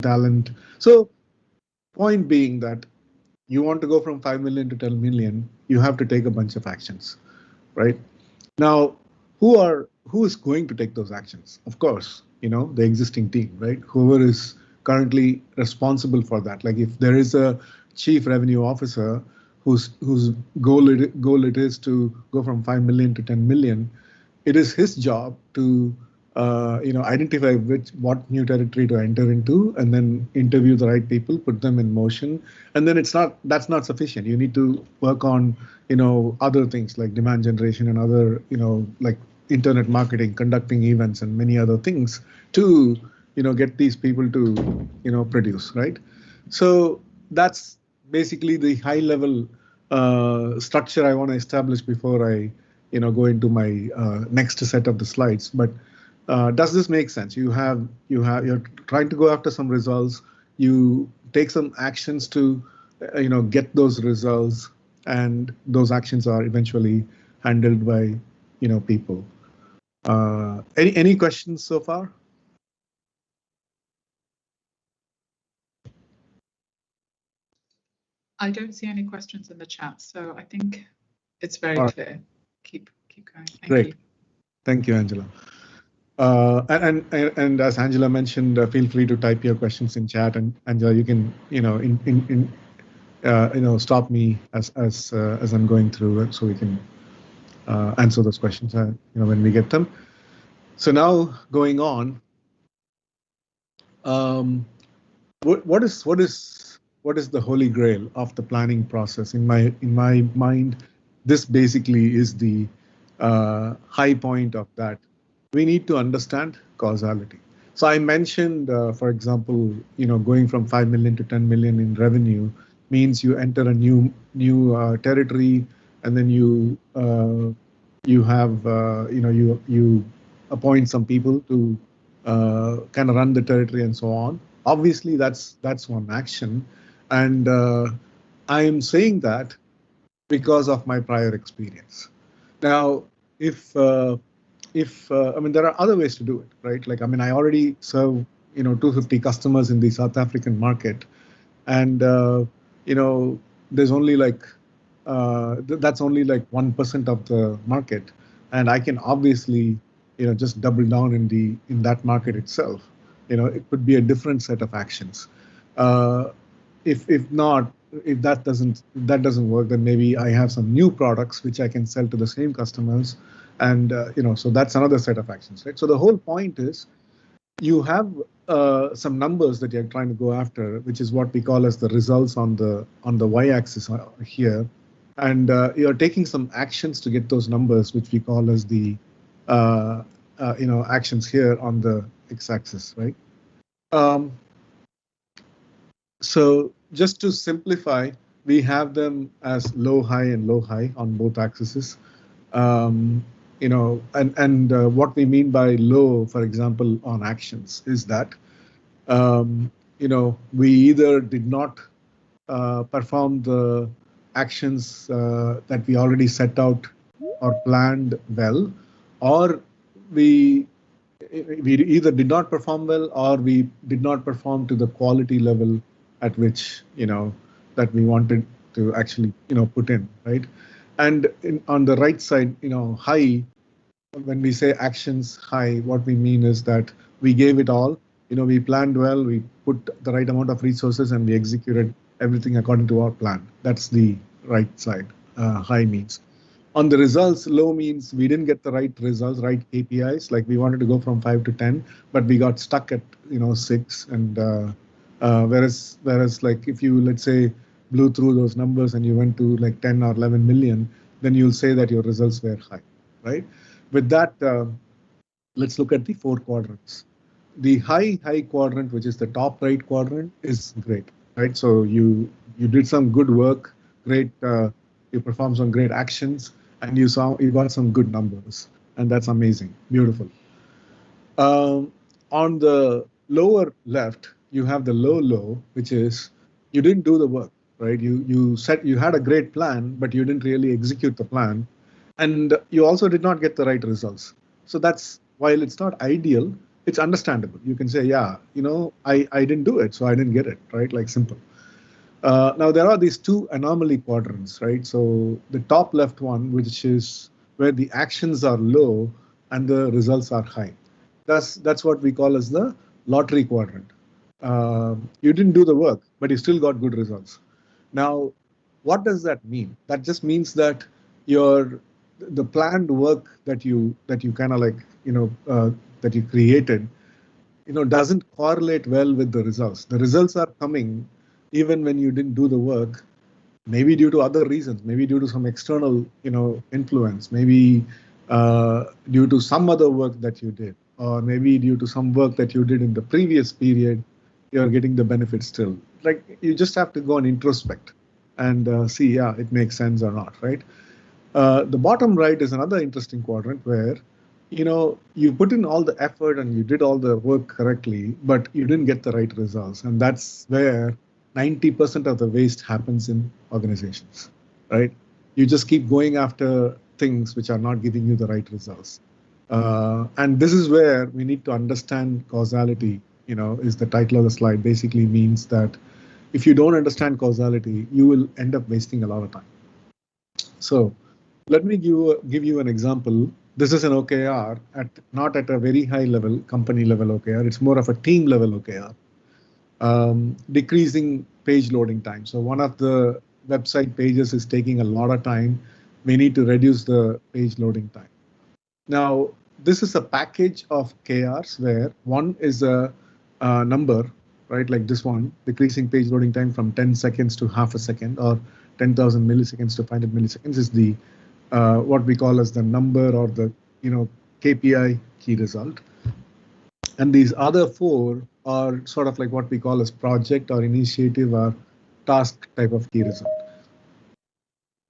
talent. So point being that you want to go from 5 million to 10 million, you have to take a bunch of actions, right? Now, who is going to take those actions? Of course, the existing team, right? Whoever is currently responsible for that. Like if there is a chief revenue officer whose goal it is to go from 5 million to 10 million, it is his job to identify what new territory to enter into, and then interview the right people, put them in motion, and then that's not sufficient. You need to work on other things like demand generation and other like internet marketing, conducting events, and many other things to get these people to produce, right? So that's basically the high level structure I want to establish before I go into my next set of the slides. But does this make sense? You're trying to go after some results. You take some actions to get those results, and those actions are eventually handled by people. Any questions so far? I don't see any questions in the chat, so I think it's very clear. Keep going. Great. Thank you, Angela. And as Angela mentioned, feel free to type your questions in chat, and Angela, you can stop me as I'm going through it, so we can answer those questions when we get them. So now going on, what is the holy grail of the planning process? In my mind, this basically is the high point of that. We need to understand causality. So I mentioned, for example, going from 5 million to 10 million in revenue means you enter a new territory, and then you have you appoint some people to kind of run the territory and so on. Obviously, that's one action, and I am saying that because of my prior experience. Now, if I mean, there are other ways to do it, right? Like, I mean, I already serve 250 customers in the South African market, and there's only like that's only like 1% of the market, and I can obviously just double down in that market itself. It could be a different set of actions. If that doesn't work, then maybe I have some new products which I can sell to the same customers, and so that's another set of actions, right? So the whole point is you have some numbers that you're trying to go after, which is what we call as the results on the y-axis here, and you're taking some actions to get those numbers, which we call as the actions here on the x-axis, right? So just to simplify, we have them as low, high, and low, high on both axes. And what we mean by low, for example, on actions is that, we either did not perform the actions that we already set out or planned well, or we either did not perform well, or we did not perform to the quality level at which that we wanted to actually put in, right? And on the right side, high, when we say actions high, what we mean is that we gave it all. We planned well, we put the right amount of resources, and we executed everything according to our plan. That's the right side. High means. On the results, low means we didn't get the right results, right KPIs. Like we wanted to go from 5 to 10, but we got stuck at 6. And whereas like if you, let's say, blew through those numbers and you went to like 10 or 11 million, then you'll say that your results were high, right? With that, let's look at the 4 quadrants. The high quadrant, which is the top right quadrant, is great, right? So you did some good work, great. You performed some great actions, and you got some good numbers, and that's amazing, beautiful. On the lower left, you have the low, which is you didn't do the work, right? You said you had a great plan, but you didn't really execute the plan, and you also did not get the right results. So that's, while it's not ideal, it's understandable. You can say, yeah, I didn't do it, so I didn't get it, right? Like simple. Now there are these two anomaly quadrants, right? So the top left one, which is where the actions are low and the results are high. That's what we call as the lottery quadrant. You didn't do the work, but you still got good results. Now, what does that mean? That just means that your the planned work that you kind of like that you created doesn't correlate well with the results. The results are coming even when you didn't do the work, maybe due to other reasons, maybe due to some external influence, maybe due to some other work that you did, or maybe due to some work that you did in the previous period. You're getting the benefit still. Like, you just have to go and introspect and see, yeah, it makes sense or not, right? The bottom right is another interesting quadrant where you put in all the effort and you did all the work correctly, but you didn't get the right results. And that's where 90% of the waste happens in organizations, right? You just keep going after things which are not giving you the right results. And this is where we need to understand causality, is the title of the slide. Basically means that if you don't understand causality, you will end up wasting a lot of time. So let me give you an example. This is an OKR not at a very high level, company level OKR. It's more of a team level OKR. Decreasing page loading time. So one of the website pages is taking a lot of time. We need to reduce the page loading time. Now, this is a package of KRs where one is a number, right? Like this one, decreasing page loading time from 10 seconds to half a second, or 10,000 milliseconds to 500 milliseconds is the what we call as the number, or the KPI, key result. And these other four are sort of like what we call as project or initiative or task type of key result.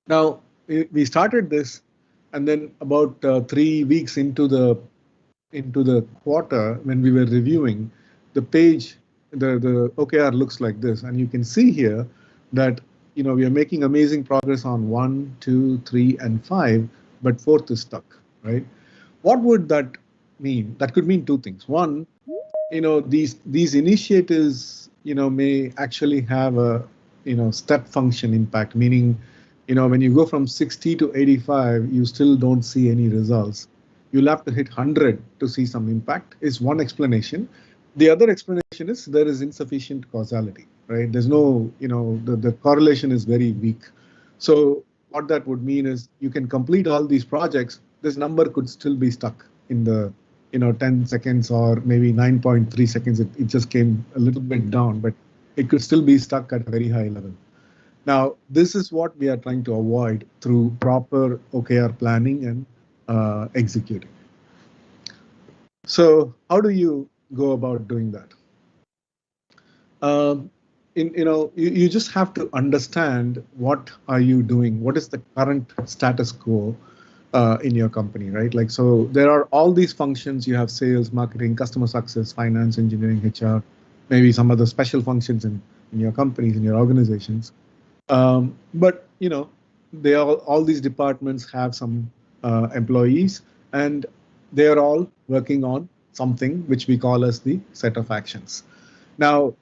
Now, we started this, and then about 3 weeks into the quarter, when we were reviewing the page, the OKR looks like this, and you can see here that we are making amazing progress on 1, 2, 3, and 5, but 4th is stuck, right? What would that mean? That could mean two things. One, these initiatives may actually have a step function impact, meaning when you go from 60 to 85, you still don't see any results. You'll have to hit 100 to see some impact, is one explanation. The other explanation is there is insufficient causality, right? There's no, the correlation is very weak. So what that would mean is you can complete all these projects, this number could still be stuck in the 10 seconds or maybe 9.3 seconds. It just came a little bit down, but it could still be stuck at a very high level. Now, this is what we are trying to avoid through proper OKR planning and executing. So how do you go about doing that? You just have to understand what are you doing, what is the current status quo in your company, right? Like, so there are all these functions. You have sales, marketing, customer success, finance, engineering, HR, maybe some other special functions in your companies, in your organizations. But they all these departments have some employees, and they are all working on something which we call as the set of actions. Now,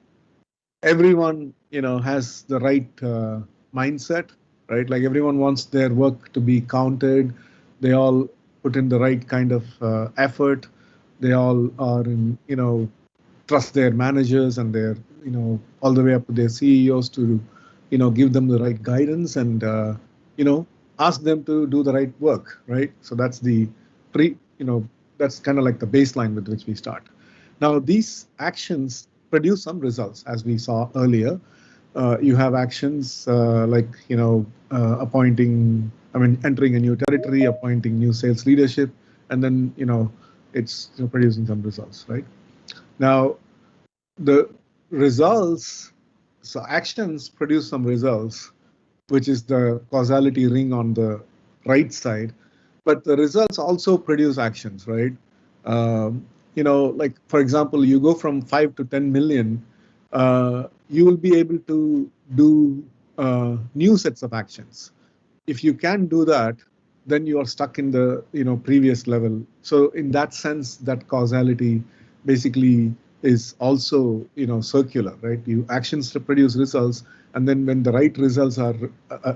everyone has the right mindset, right? Like, everyone wants their work to be counted. They all put in the right kind of effort. They all are in trust their managers and their all the way up to their CEOs to give them the right guidance and ask them to do the right work, right? So that's the that's kind of like the baseline with which we start. Now, these actions produce some results, as we saw earlier. You have actions like entering a new territory, appointing new sales leadership, and then it's producing some results, right? Now, the results, so actions produce some results, which is the causality ring on the right side, but the results also produce actions, right? Like, for example, you go from 5 to 10 million, you will be able to do new sets of actions. If you can do that, then you are stuck in the previous level. So in that sense, that causality basically is also, circular, right? Actions to produce results, and then when the right results are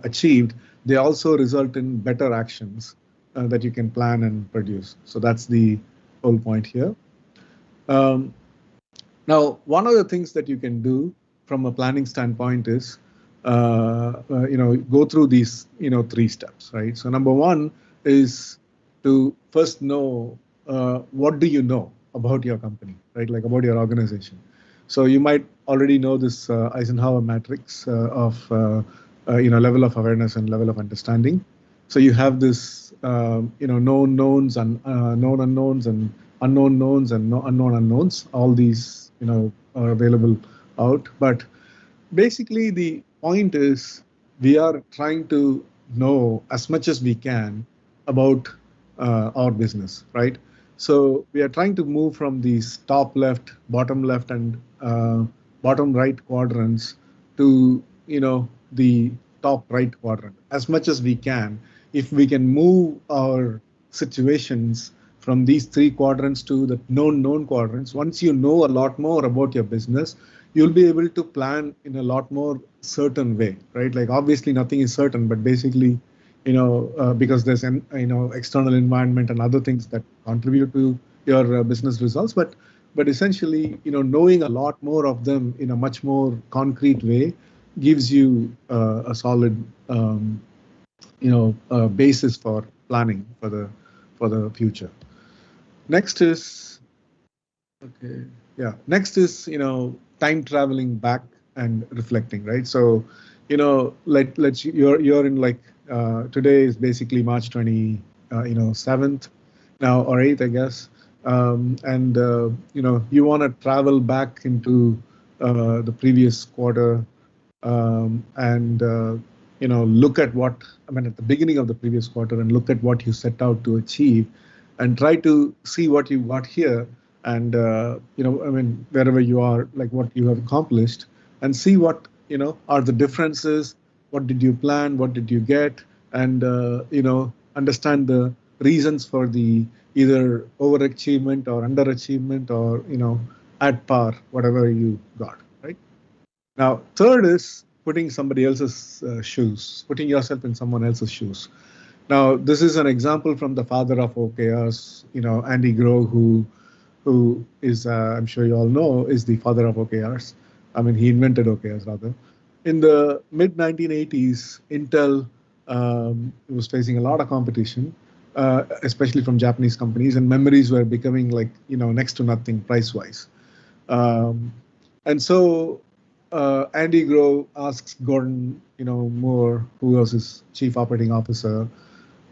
achieved, they also result in better actions that you can plan and produce. So that's the whole point here. Um, Now, one of the things that you can do from a planning standpoint is, go through these, three steps, right? So number one is to first know what do you know about your company, right? Like about your organization. So you might already know this Eisenhower matrix of, level of awareness and level of understanding. So you have this, known knowns and known unknowns and unknown knowns and unknown unknowns. All these, are available out. But basically, the point is we are trying to know as much as we can about our business, right? So we are trying to move from these top left, and bottom right quadrants to, the top right quadrant as much as we can. If we can move our situations from these three quadrants to the known quadrants, once you know a lot more about your business, you'll be able to plan in a lot more certain way, right? Like obviously nothing is certain, but basically, because there's an, external environment and other things that contribute to your business results, but essentially, knowing a lot more of them in a much more concrete way gives you a solid, basis for planning for the future. Next is, okay, yeah. Next is, time traveling back and reflecting, right? So, you're in like today is basically March 7th now, or 8th, I guess. And you want to travel back into the previous quarter, and look at what, I mean, at the beginning of the previous quarter, and look at what you set out to achieve, and try to see what you got here, and I mean, wherever you are, like what you have accomplished, and see what, are the differences. What did you plan? What did you get? And understand the reasons for the either overachievement or underachievement, or at par, whatever you got, right? Now, third is putting somebody else's shoes, putting yourself in someone else's shoes. Now, this is an example from the father of OKRs, Andy Grove, who is, I'm sure you all know, is the father of OKRs. I mean, he invented OKRs rather. In the mid 1980s, Intel was facing a lot of competition, especially from Japanese companies, and memories were becoming like, next to nothing price-wise. And so Andy Grove asks Gordon, Moore, who was his chief operating officer,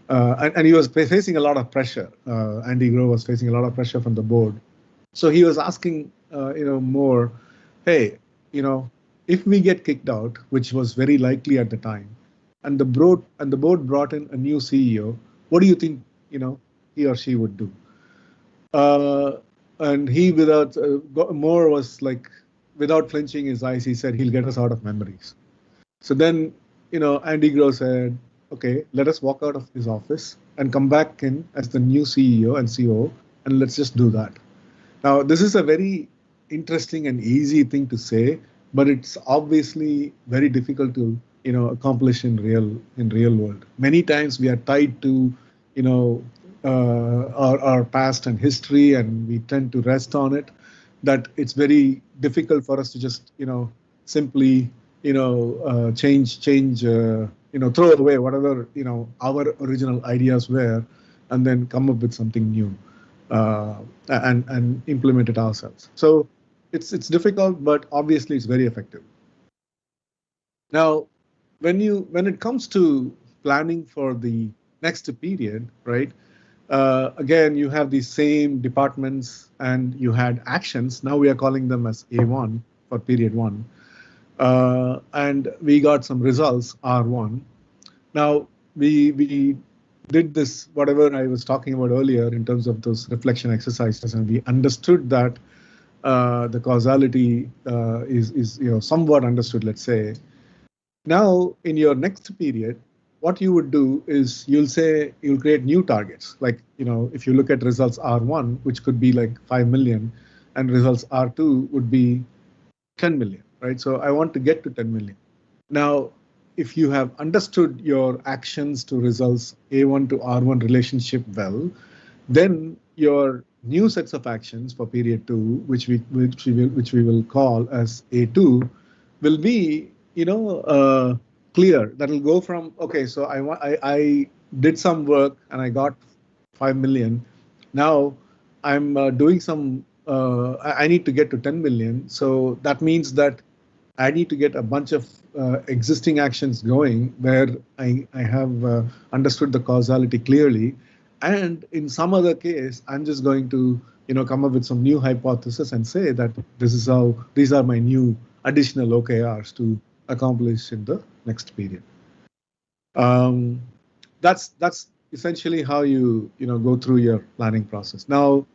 and he was facing a lot of pressure. Andy Grove was facing a lot of pressure from the board. So he was asking, Moore, hey, if we get kicked out, which was very likely at the time, and the board brought in a new CEO, what do you think, he or she would do? And he, Moore was like, without flinching his eyes, he said, he'll get us out of memories. So then, Andy Grove said, okay, let us walk out of his office and come back in as the new CEO and COO, and let's just do that. Now, this is a very interesting and easy thing to say, but it's obviously very difficult to, accomplish in real world. Many times we are tied to, our past and history, and we tend to rest on it. That it's very difficult for us to just, simply, change, throw away whatever, our original ideas were, and then come up with something new, and implement it ourselves. So it's difficult, but obviously it's very effective. Now, when it comes to planning for the next period, right? Again, you have the same departments and you had actions. Now we are calling them as A1 for period 1. And we got some results, R1. Now, we did this, whatever I was talking about earlier in terms of those reflection exercises, and we understood that the causality is somewhat understood, let's say. Now, in your next period, what you would do is you'll create new targets. Like, if you look at results R1, which could be like 5 million, and results R2 would be 10 million, right? So I want to get to 10 million. Now, if you have understood your actions to results A1 to R1 relationship well, then your new sets of actions for period 2, which we will call as A2, will be clear. That will go from, okay, so I did some work and I got 5 million. Now I'm doing some. I need to get to 10 million. So that means that I need to get a bunch of existing actions going where I have understood the causality clearly. And in some other case, I'm just going to come up with some new hypothesis and say that this is how these are my new additional OKRs to accomplish in the next period. That's essentially how you go through your planning process. Now,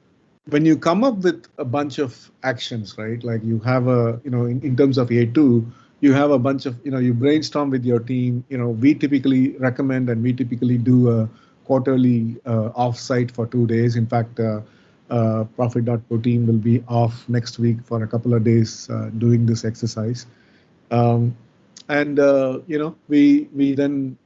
when you come up with a bunch of actions, right? Like you have a, in terms of A2, you have a bunch of, you brainstorm with your team. We typically recommend and we typically do a quarterly offsite for 2 days. In fact, Profit.co team will be off next week for a couple of days doing this exercise. And we then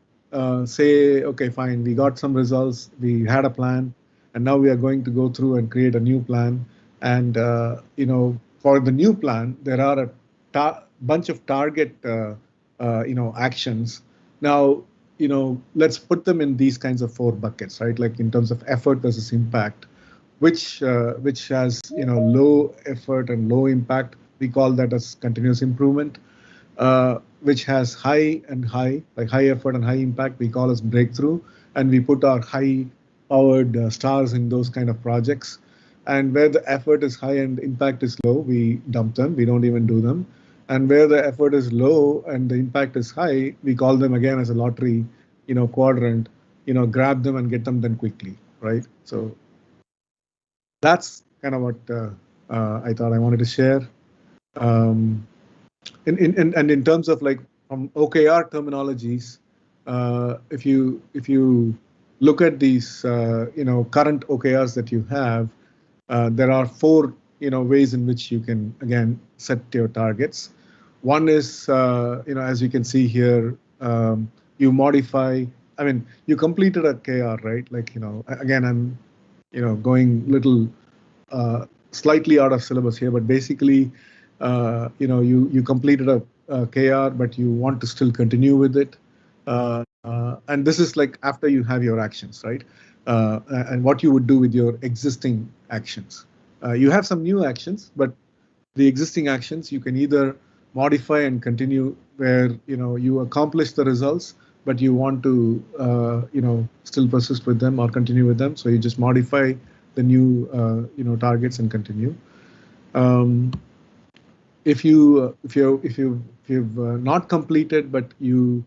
say, okay, fine, we got some results, we had a plan, and now we are going to go through and create a new plan. And for the new plan, there are a bunch of target actions. Now let's put them in these kinds of 4 buckets, right? Like in terms of effort versus impact, which has low effort and low impact. We call that as continuous improvement. Which has high and high, like high effort and high impact, we call as breakthrough, and we put our high-powered stars in those kind of projects. And where the effort is high and impact is low, we dump them, we don't even do them. And where the effort is low and the impact is high, we call them again as a lottery, quadrant, grab them and get them done quickly, right? So that's kind of what I thought I wanted to share. And in terms of like from OKR terminologies, if you look at these current OKRs that you have, there are 4 ways in which you can again set your targets. One is as you can see here, you modify. I mean, you completed a KR, right? Like again, I'm going little slightly out of syllabus here, but basically, you completed a KR, but you want to still continue with it. And this is like after you have your actions, right? And what you would do with your existing actions. You have some new actions, but the existing actions you can either modify and continue where you accomplish the results, but you want to still persist with them or continue with them. So you just modify the new targets and continue. If you've not completed but you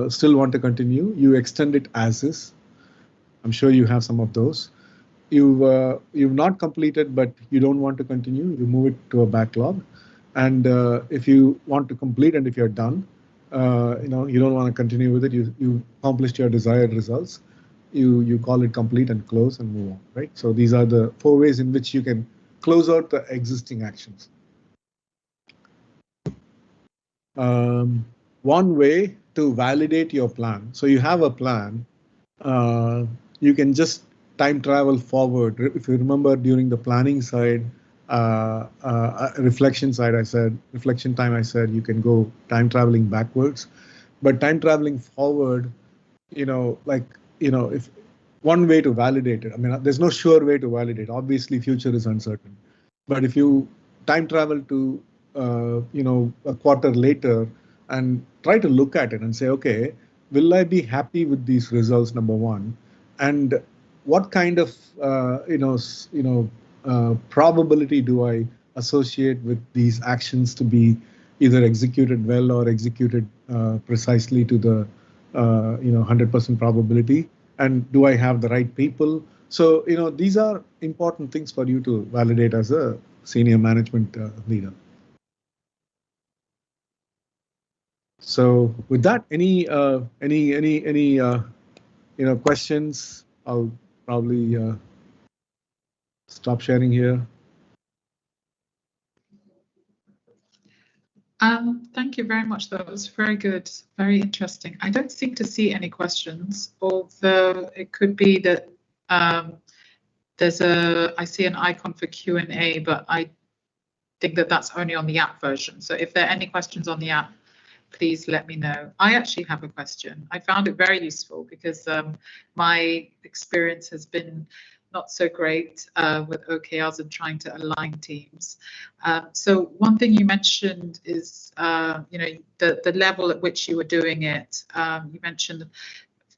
still want to continue, you extend it as is. I'm sure you have some of those. You've not completed but you don't want to continue, you move it to a backlog. And if you want to complete and if you're done, you don't want to continue with it, you accomplished your desired results, you call it complete and close and move on, right? So these are the 4 ways in which you can close out the existing actions. One way to validate your plan. So you have a plan. You can just time travel forward. If you remember during the planning side, reflection side, reflection time, I said you can go time traveling backwards. But time traveling forward, if one way to validate it, I mean, there's no sure way to validate. Obviously, future is uncertain. But if you time travel to a quarter later and try to look at it and say, okay, will I be happy with these results, number one, and what kind of probability do I associate with these actions to be either executed well or executed precisely to the 100% probability, and do I have the right people? So these are important things for you to validate as a senior management leader. So with that, any questions? I'll probably stop sharing here. Thank you very much. That was very good, very interesting. I don't seem to see any questions, although it could be that I see an icon for Q&A, but I think that that's only on the app version. So if there are any questions on the app, please let me know. I actually have a question. I found it very useful because my experience has been not so great with OKRs and trying to align teams. So one thing you mentioned is, the level at which you were doing it.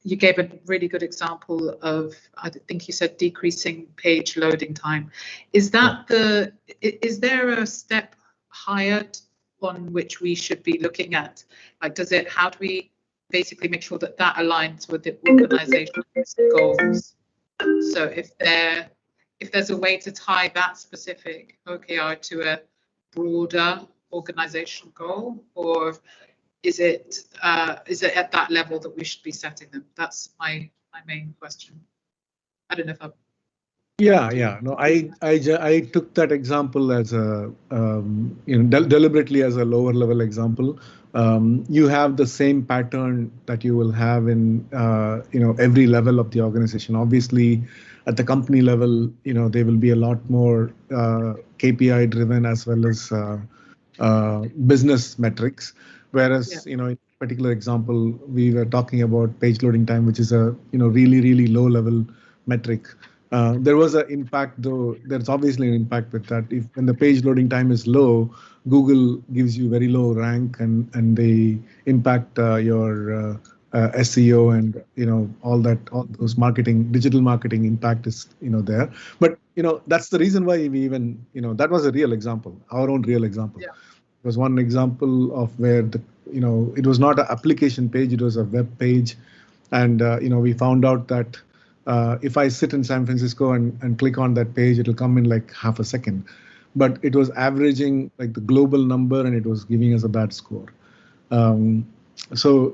You gave a really good example of, I think you said, decreasing page loading time. Is that is there a step higher on which we should be looking at? Like, how do we basically make sure that that aligns with the organization's goals? So if there's a way to tie that specific OKR to a broader organizational goal, or is it at that level that we should be setting them? That's my main question. I don't know if Yeah. No, I took that example as a deliberately as a lower level example. You have the same pattern that you will have in every level of the organization. Obviously, at the company level, there will be a lot more KPI driven as well as business metrics. Whereas, in particular example, we were talking about page loading time, which is a really low level metric. There was an impact, though. There's obviously an impact with that. When the page loading time is low, Google gives you very low rank, and they impact your SEO and all those digital marketing impact is there. But that's the reason why we even that was a real example, our own real example. Yeah. It was one example of where it was not an application page, it was a web page, and we found out that if I sit in San Francisco and click on that page, it'll come in like half a second. But it was averaging like the global number, and it was giving us a bad score. So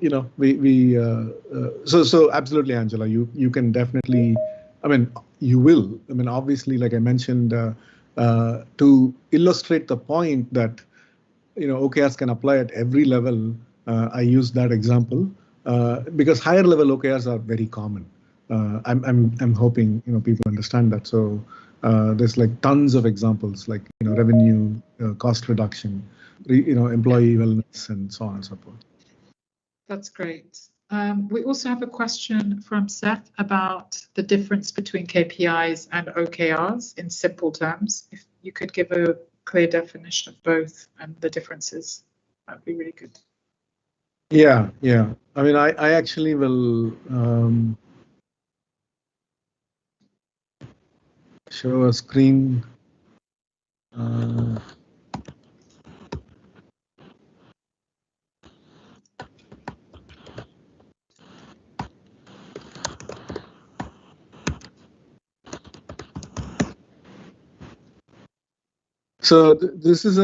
so absolutely, Angela, you can definitely, you will. Obviously, like I mentioned, to illustrate the point that OKRs can apply at every level, I use that example because higher level OKRs are very common. I'm hoping people understand that. So there's like tons of examples, like revenue, cost reduction, employee wellness, and so on and so forth. That's great. We also have a question from Seth about the difference between KPIs and OKRs in simple terms. If you could give a clear definition of both and the differences, that'd be really good. Yeah. I actually will show a screen. So this is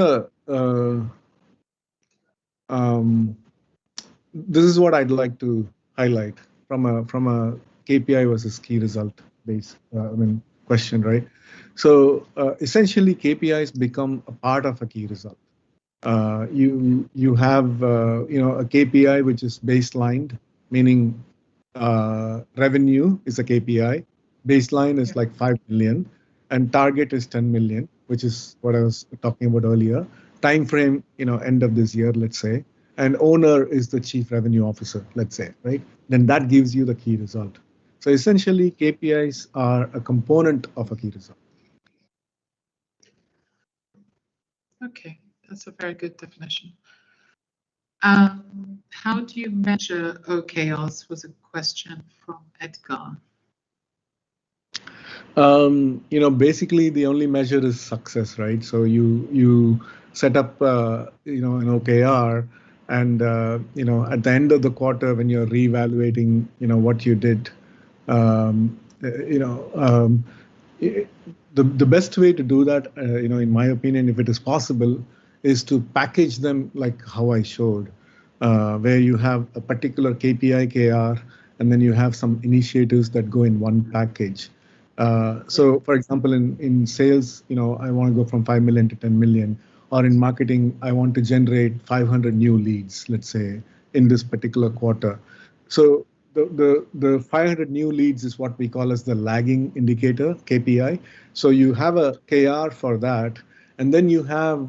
this is what I'd like to highlight from a KPI versus key result based question, right? So essentially, KPIs become a part of a key result. You have a KPI which is baselined, meaning revenue is a KPI. Baseline is like 5 million, and target is 10 million, which is what I was talking about earlier. Time frame, end of this year, let's say, and owner is the chief revenue officer, let's say, right? Then that gives you the key result. So essentially, KPIs are a component of a key result. Okay, that's a very good definition. How do you measure OKRs? Was a question from Edgar. Basically the only measure is success, right? So you set up an OKR, and at the end of the quarter when you're reevaluating what you did, the best way to do that, in my opinion, if it is possible, is to package them like how I showed, where you have a particular KPI, KR, and then you have some initiatives that go in one package. So for example, in sales, I want to go from 5 million to 10 million. or in marketing, I want to generate 500 new leads, let's say, in this particular quarter. So the 500 new leads is what we call as the lagging indicator, KPI. So you have a KR for that, and then you have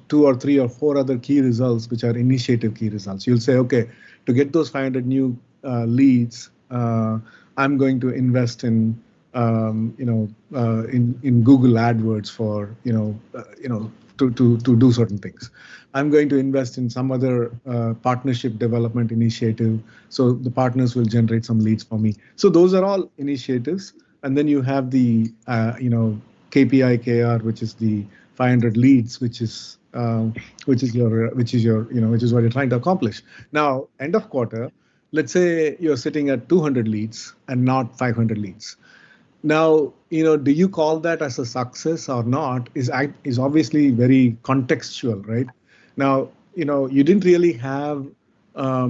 two or three or four other key results, which are initiative key results. You'll say, okay, to get those 500 new leads, I'm going to invest in in Google AdWords for to do certain things. I'm going to invest in some other partnership development initiative, so the partners will generate some leads for me. So those are all initiatives, and then you have the KPI KR, which is the 500 leads, which is what you're trying to accomplish. Now, end of quarter, let's say you're sitting at 200 leads and not 500 leads. Now, do you call that as a success or not is obviously very contextual, right? Now, you didn't really have, a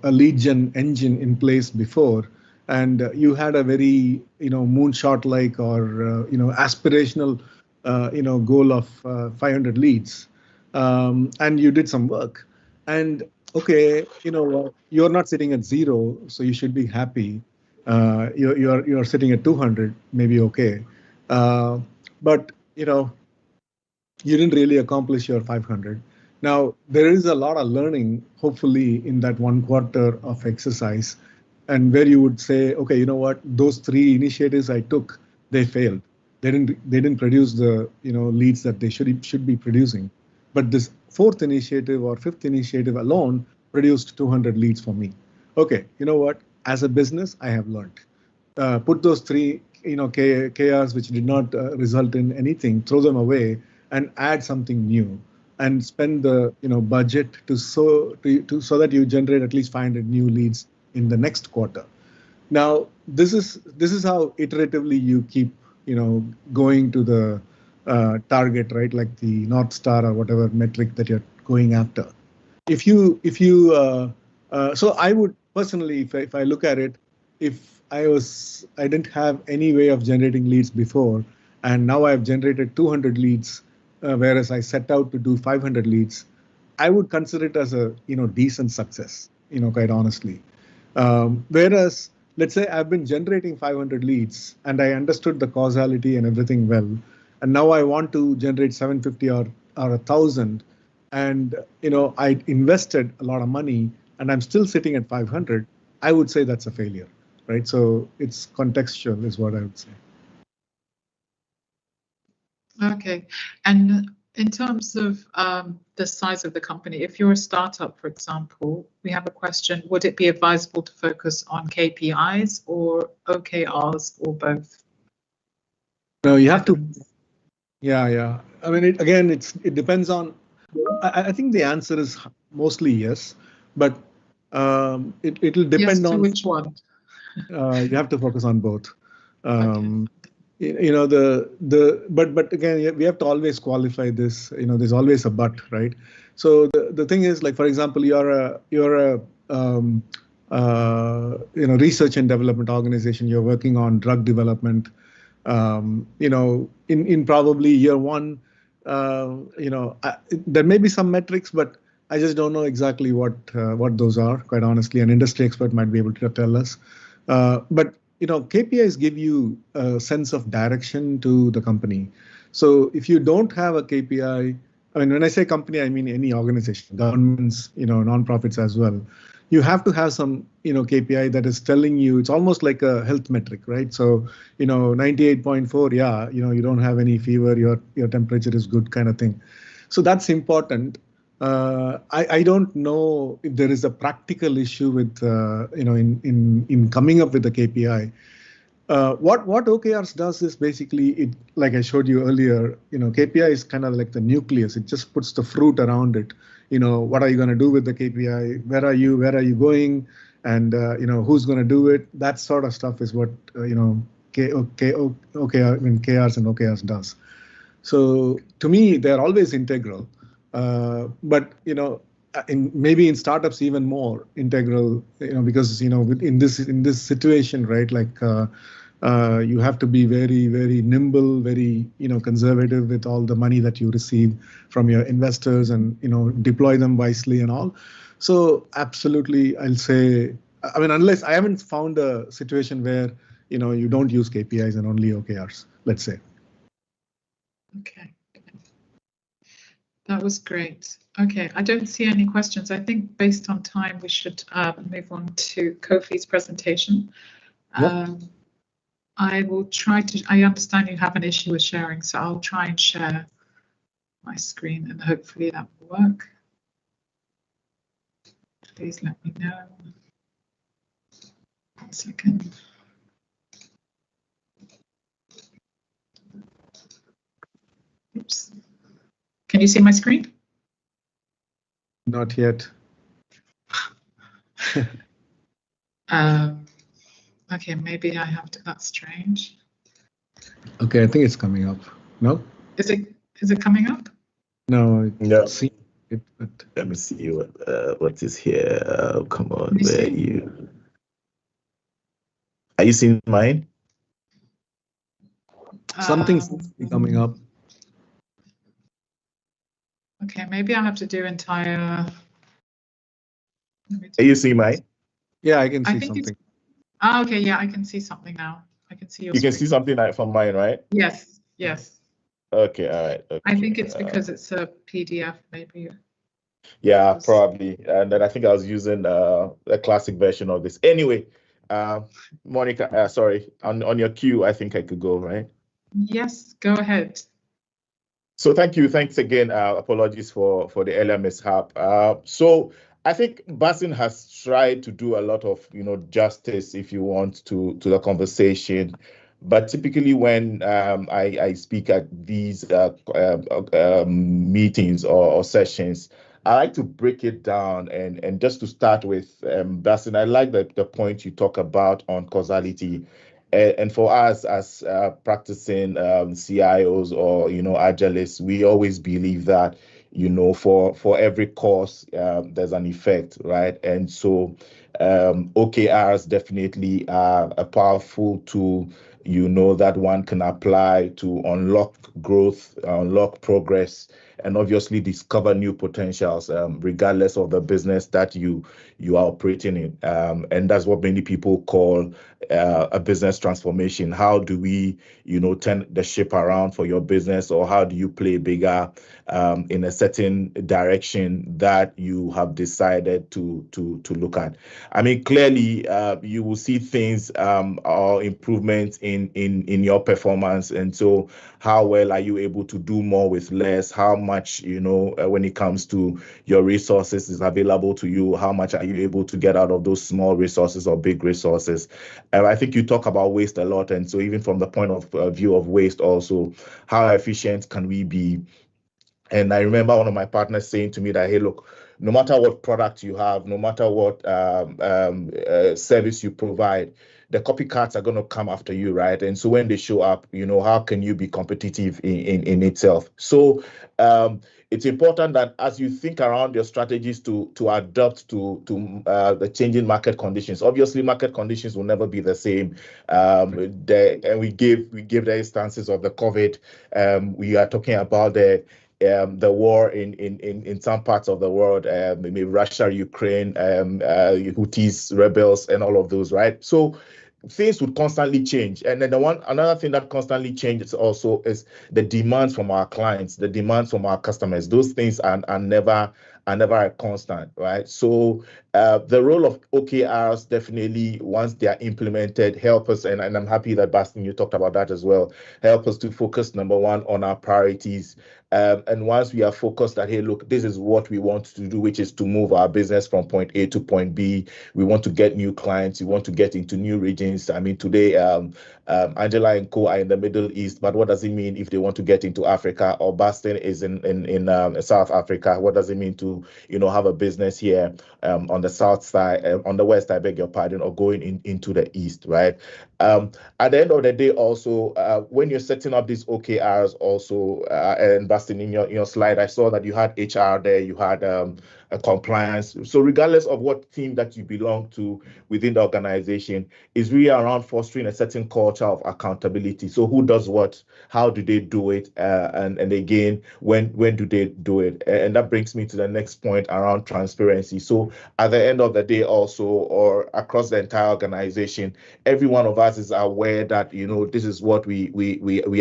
lead gen engine in place before, and you had a very, moonshot-like or, aspirational, goal of 500 leads, and you did some work. And okay, you're not sitting at zero, so you should be happy. You're sitting at 200, maybe okay, but you didn't really accomplish your 500. Now there is a lot of learning, hopefully, in that 1 quarter of exercise, and where you would say, okay, you know what, those 3 initiatives I took, they failed. They didn't produce the leads that they should be producing, but this 4th initiative or 5th initiative alone produced 200 leads for me. Okay, you know what? As a business, I have learned. Put those 3, KRs which did not result in anything, throw them away, and add something new, and spend the budget so that you generate at least 500 new leads in the next quarter. Now, this is how iteratively you keep going to the target, right? Like the North Star or whatever metric that you're going after. So I would personally, if I look at it, if I didn't have any way of generating leads before, and now I've generated 200 leads, whereas I set out to do 500 leads, I would consider it as a decent success, quite honestly. Whereas, let's say I've been generating 500 leads and I understood the causality and everything well, and now I want to generate 750 or 1,000, and I invested a lot of money and I'm still sitting at 500, I would say that's a failure, right? So it's contextual is what I would say. Okay, and in terms of the size of the company, if you're a startup, for example, we have a question, would it be advisable to focus on KPIs or OKRs or both? No, you have to. Yeah. I mean, it depends on, I think the answer is mostly yes, but it'll depend yes, on which one. You have to focus on both. Okay. But again, we have to always qualify this. There's always a but, right? So the thing is, like, for example, you're a research and development organization. You're working on drug development. In probably year 1, there may be some metrics, but I just don't know exactly what those are. Quite honestly, an industry expert might be able to tell us. But KPIs give you a sense of direction to the company. So if you don't have a KPI, I mean, when I say company, I mean any organization, governments, nonprofits as well. You have to have some, KPI that is telling you, it's almost like a health metric, right? So, 98.4, yeah, you don't have any fever, your temperature is good, kind of thing. So that's important. I don't know if there is a practical issue with, in coming up with the KPI. What OKRs does is basically, like I showed you earlier, KPI is kind of like the nucleus. It just puts the fruit around it. What are you going to do with the KPI? Where are you going? And, who's going to do it? That sort of stuff is what, KRs and OKRs does. So to me, they're always integral. But maybe in startups even more integral, because in this situation, right? Like You have to be very, very nimble, very, conservative with all the money that you receive from your investors, and, deploy them wisely and all. So absolutely, I'll say, I mean, unless I haven't found a situation where, you don't use KPIs and only OKRs, let's say. Okay. That was great. Okay, I don't see any questions. I think based on time, we should move on to Kofi's presentation. Yep. I will try to, I understand you have an issue with sharing, so I'll try and share my screen and hopefully that will work. Please let me know. 1 second. Oops. Can you see my screen? Not yet. Okay, maybe I have to, that's strange. Okay, I think it's coming up. No? Is it coming up? No. No. See it, but Let me see what is here. Come on, where are you? Are you seeing mine? Something seems to be coming up. Okay, maybe I have to do entire. Are you seeing mine? Yeah, I can see something. Okay, yeah, I can see something now. I can see your You can screen. see something like from mine, right? Yes. Okay, all right. Okay. I think it's because it's a PDF, maybe. Yeah, probably. And then I think I was using a classic version of this. Anyway, Monica, sorry, on your cue, I think I could go, right? Yes, go ahead. So thank you. Thanks again. Apologies for the earlier mishap. So I think Basin has tried to do a lot of, justice, if you want, to the conversation. But typically when I speak at these meetings or sessions, I like to break it down. And just to start with, Basin, I like the point you talk about on causality. And for us as practicing CIOs or, agilists, we always believe that, for every cause, there's an effect, right? And so OKRs definitely are a powerful tool, that one can apply to unlock growth, unlock progress, and obviously discover new potentials, regardless of the business that you are operating in. And that's what many people call a business transformation. How do we, turn the ship around for your business, or how do you play bigger in a certain direction that you have decided to look at? I mean, clearly, you will see things or improvements in your performance, and so how well are you able to do more with less? How much, when it comes to your resources is available to you? How much are you able to get out of those small resources or big resources? I think you talk about waste a lot, and so even from the point of view of waste, also, how efficient can we be? And I remember one of my partners saying to me that, hey, look, no matter what product you have, no matter what service you provide, the copycats are going to come after you, right? And so when they show up, how can you be competitive in itself? So it's important that as you think around your strategies to adapt to the changing market conditions. Obviously, market conditions will never be the same. And we give the instances of the COVID. We are talking about the war in some parts of the world, maybe Russia, Ukraine, Houthis, rebels, and all of those, right? So things would constantly change. And then another thing that constantly changes also is the demands from our clients, the demands from our customers. Those things are never a constant, right? So the role of OKRs definitely, once they are implemented, help us, and I'm happy that Bastin, you talked about that as well, help us to focus, number one, on our priorities. And once we are focused that, hey, look, this is what we want to do, which is to move our business from point A to point B. We want to get new clients. We want to get into new regions. I mean, today, Angela and Co are in the Middle East, but what does it mean if they want to get into Africa? Or Bastin is in South Africa. What does it mean to, have a business here on the south side, on the west, I beg your pardon, or going into the east, right? At the end of the day, also, when you're setting up these OKRs, also, and Bastin, in your slide, I saw that you had HR there, you had a compliance. So regardless of what team that you belong to within the organization, is really around fostering a certain culture of accountability. So who does what, how do they do it, and again, when do they do it? And that brings me to the next point around transparency. So at the end of the day, also, or across the entire organization, every one of us is aware that, you know, this is what we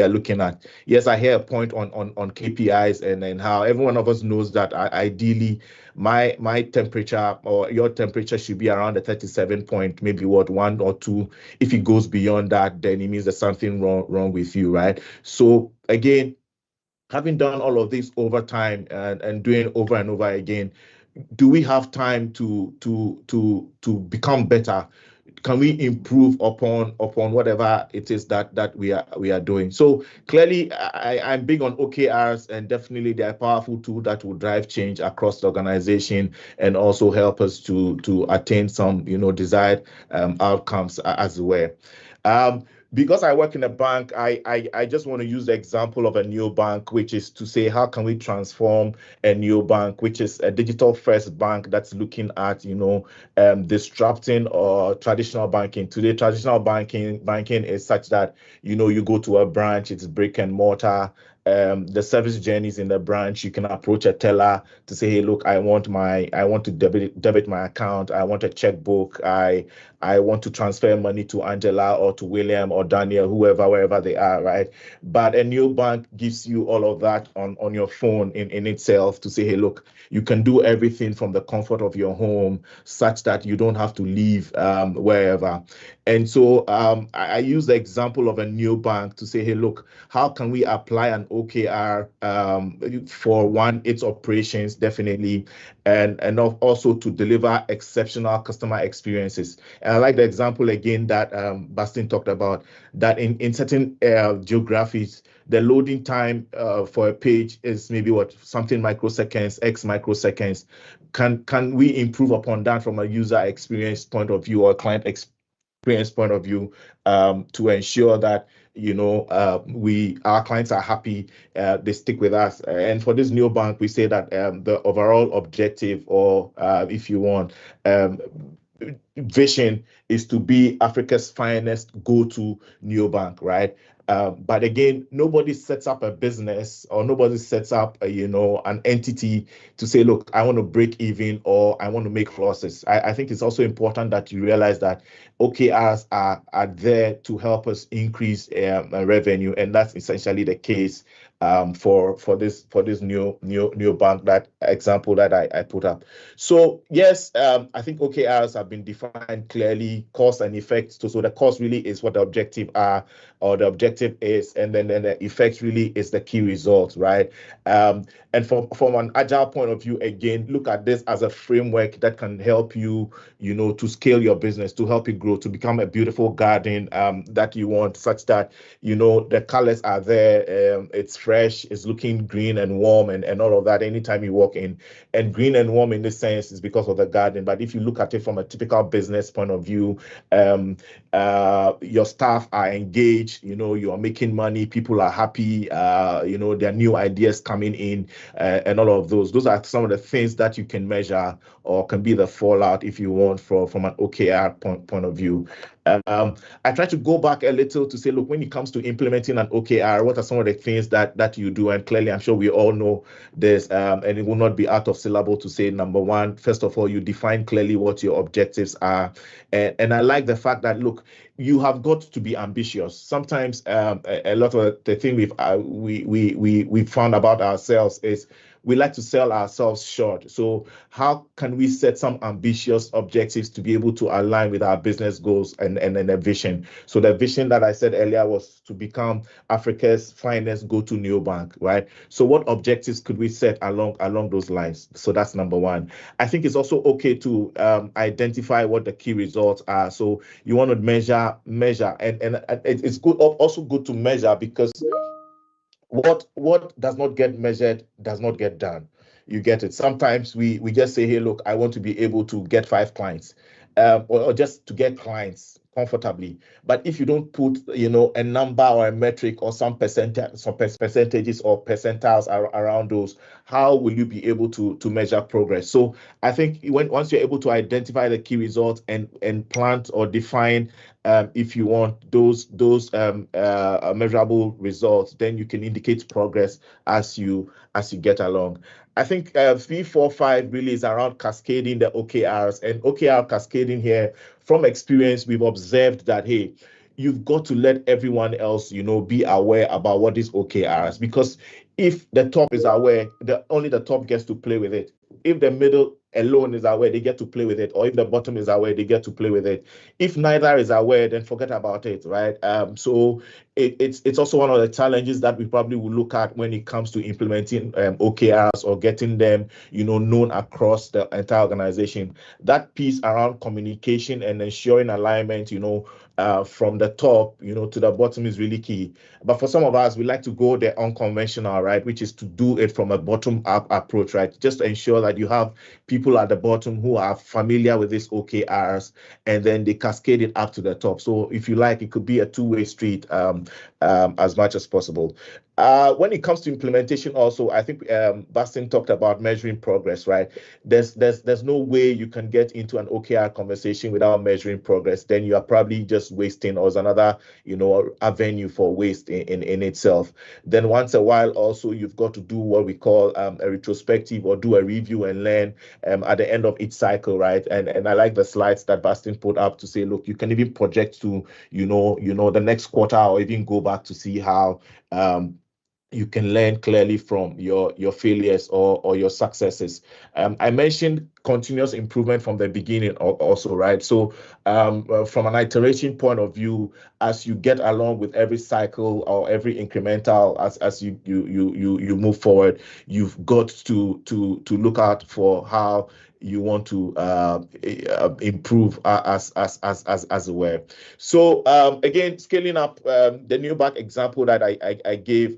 are looking at. Yes, I hear a point on KPIs and how every one of us knows that ideally my temperature or your temperature should be around the 37 point, maybe what, 1 or 2. If it goes beyond that, then it means there's something wrong with you, right? So again, having done all of this over time and doing over and over again, do we have time to become better? Can we improve upon whatever it is that we are doing? So clearly, I'm big on OKRs, and definitely they're a powerful tool that will drive change across the organization and also help us to attain some, you know, desired outcomes as well. Because I work in a bank, I just want to use the example of a neobank, which is to say, how can we transform a neobank, which is a digital first bank that's looking at, you know, disrupting or traditional banking. Today, traditional banking is such that, you know, you go to a branch, it's brick and mortar. The service journeys in the branch, you can approach a teller to say, hey, look, I want to debit my account. I want a checkbook. I want to transfer money to Angela or to William or Daniel, wherever they are, right? But a new bank gives you all of that on your phone in itself to say, hey, look, you can do everything from the comfort of your home such that you don't have to leave wherever. And so I use the example of a new bank to say, hey, look, how can we apply an OKR for one, its operations, definitely, and also to deliver exceptional customer experiences. And I like the example again that Bastin talked about, that in certain geographies, the loading time for a page is maybe something microseconds, X microseconds. Can we improve upon that from a user experience point of view or client experience point of view, to ensure that, you know, our clients are happy, they stick with us. And for this new bank, we say that the overall objective, or if you want, vision, is to be Africa's finest go-to neobank, right? But again, nobody sets up a business or nobody sets up an entity to say, look, I want to break even or I want to make losses. I think it's also important that you realize that OKRs are there to help us increase revenue, and that's essentially the case for this new bank, that example that I put up. So yes, I think OKRs have been defined clearly, cause and effect. So the cause really is what the objective are, or the objective is, and then the effect really is the key result, right? And from an agile point of view, again, look at this as a framework that can help you, to scale your business, to help it grow, to become a beautiful garden that you want, such that, the colors are there, it's fresh, it's looking green and warm and all of that anytime you walk in. And green and warm in this sense is because of the garden. But if you look at it from a typical business point of view, your staff are engaged, you are making money, people are happy, there are new ideas coming in, and all of those are some of the things that you can measure, or can be the fallout, if you want, from an OKR point of view. I try to go back a little to say, look, when it comes to implementing an OKR, what are some of the things that you do? And clearly, I'm sure we all know this, and it will not be out of syllable to say, number one, first of all, you define clearly what your objectives are. And I like the fact that, look, you have got to be ambitious. Sometimes a lot of the thing we've found about ourselves is we like to sell ourselves short. So how can we set some ambitious objectives to be able to align with our business goals and a vision? So the vision that I said earlier was to become Africa's finest go-to neobank, right? So what objectives could we set along those lines? So that's number one. I think it's also okay to identify what the key results are. So you want to measure, and it's good, also good to measure, because what does not get measured does not get done. You get it. Sometimes we just say, hey, look, I want to be able to get 5 clients, or just to get clients. comfortably. But if you don't put, you know, a number or a metric or some percentages or percentiles around those, how will you be able to measure progress? So I think once you're able to identify the key results and plant or define, if you want those measurable results, then you can indicate progress as you get along. I think 3, 4, 5 really is around cascading the OKRs, and OKR cascading here. From experience, we've observed that, hey, you've got to let everyone else, you know, be aware about what these OKRs, because if the top is aware, only the top gets to play with it. If the middle alone is aware, they get to play with it, or if the bottom is aware, they get to play with it. If neither is aware, then forget about it, right? So it's also one of the challenges that we probably will look at when it comes to implementing OKRs or getting them, you know, known across the entire organization. That piece around communication and ensuring alignment, you know, from the top, you know, to the bottom is really key. But for some of us, we like to go the unconventional, right, which is to do it from a bottom-up approach, right? Just to ensure that you have people at the bottom who are familiar with these OKRs, and then they cascade it up to the top. So if you like, it could be a two-way street as much as possible. When it comes to implementation also, I think Bastian talked about measuring progress, right? There's no way you can get into an OKR conversation without measuring progress. Then you are probably just wasting, or is another, you know, avenue for waste in itself. Then once a while also, you've got to do what we call a retrospective, or do a review and learn at the end of each cycle, right? And I like the slides that Bastian put up to say, look, you can even project to, you know, the next quarter, or even go back to see how you can learn clearly from your failures or your successes. I mentioned continuous improvement from the beginning also, right? So from an iteration point of view, as you get along with every cycle or every incremental, as you move forward, you've got to look out for how you want to improve as it were. So again, scaling up, the new bank example that I gave,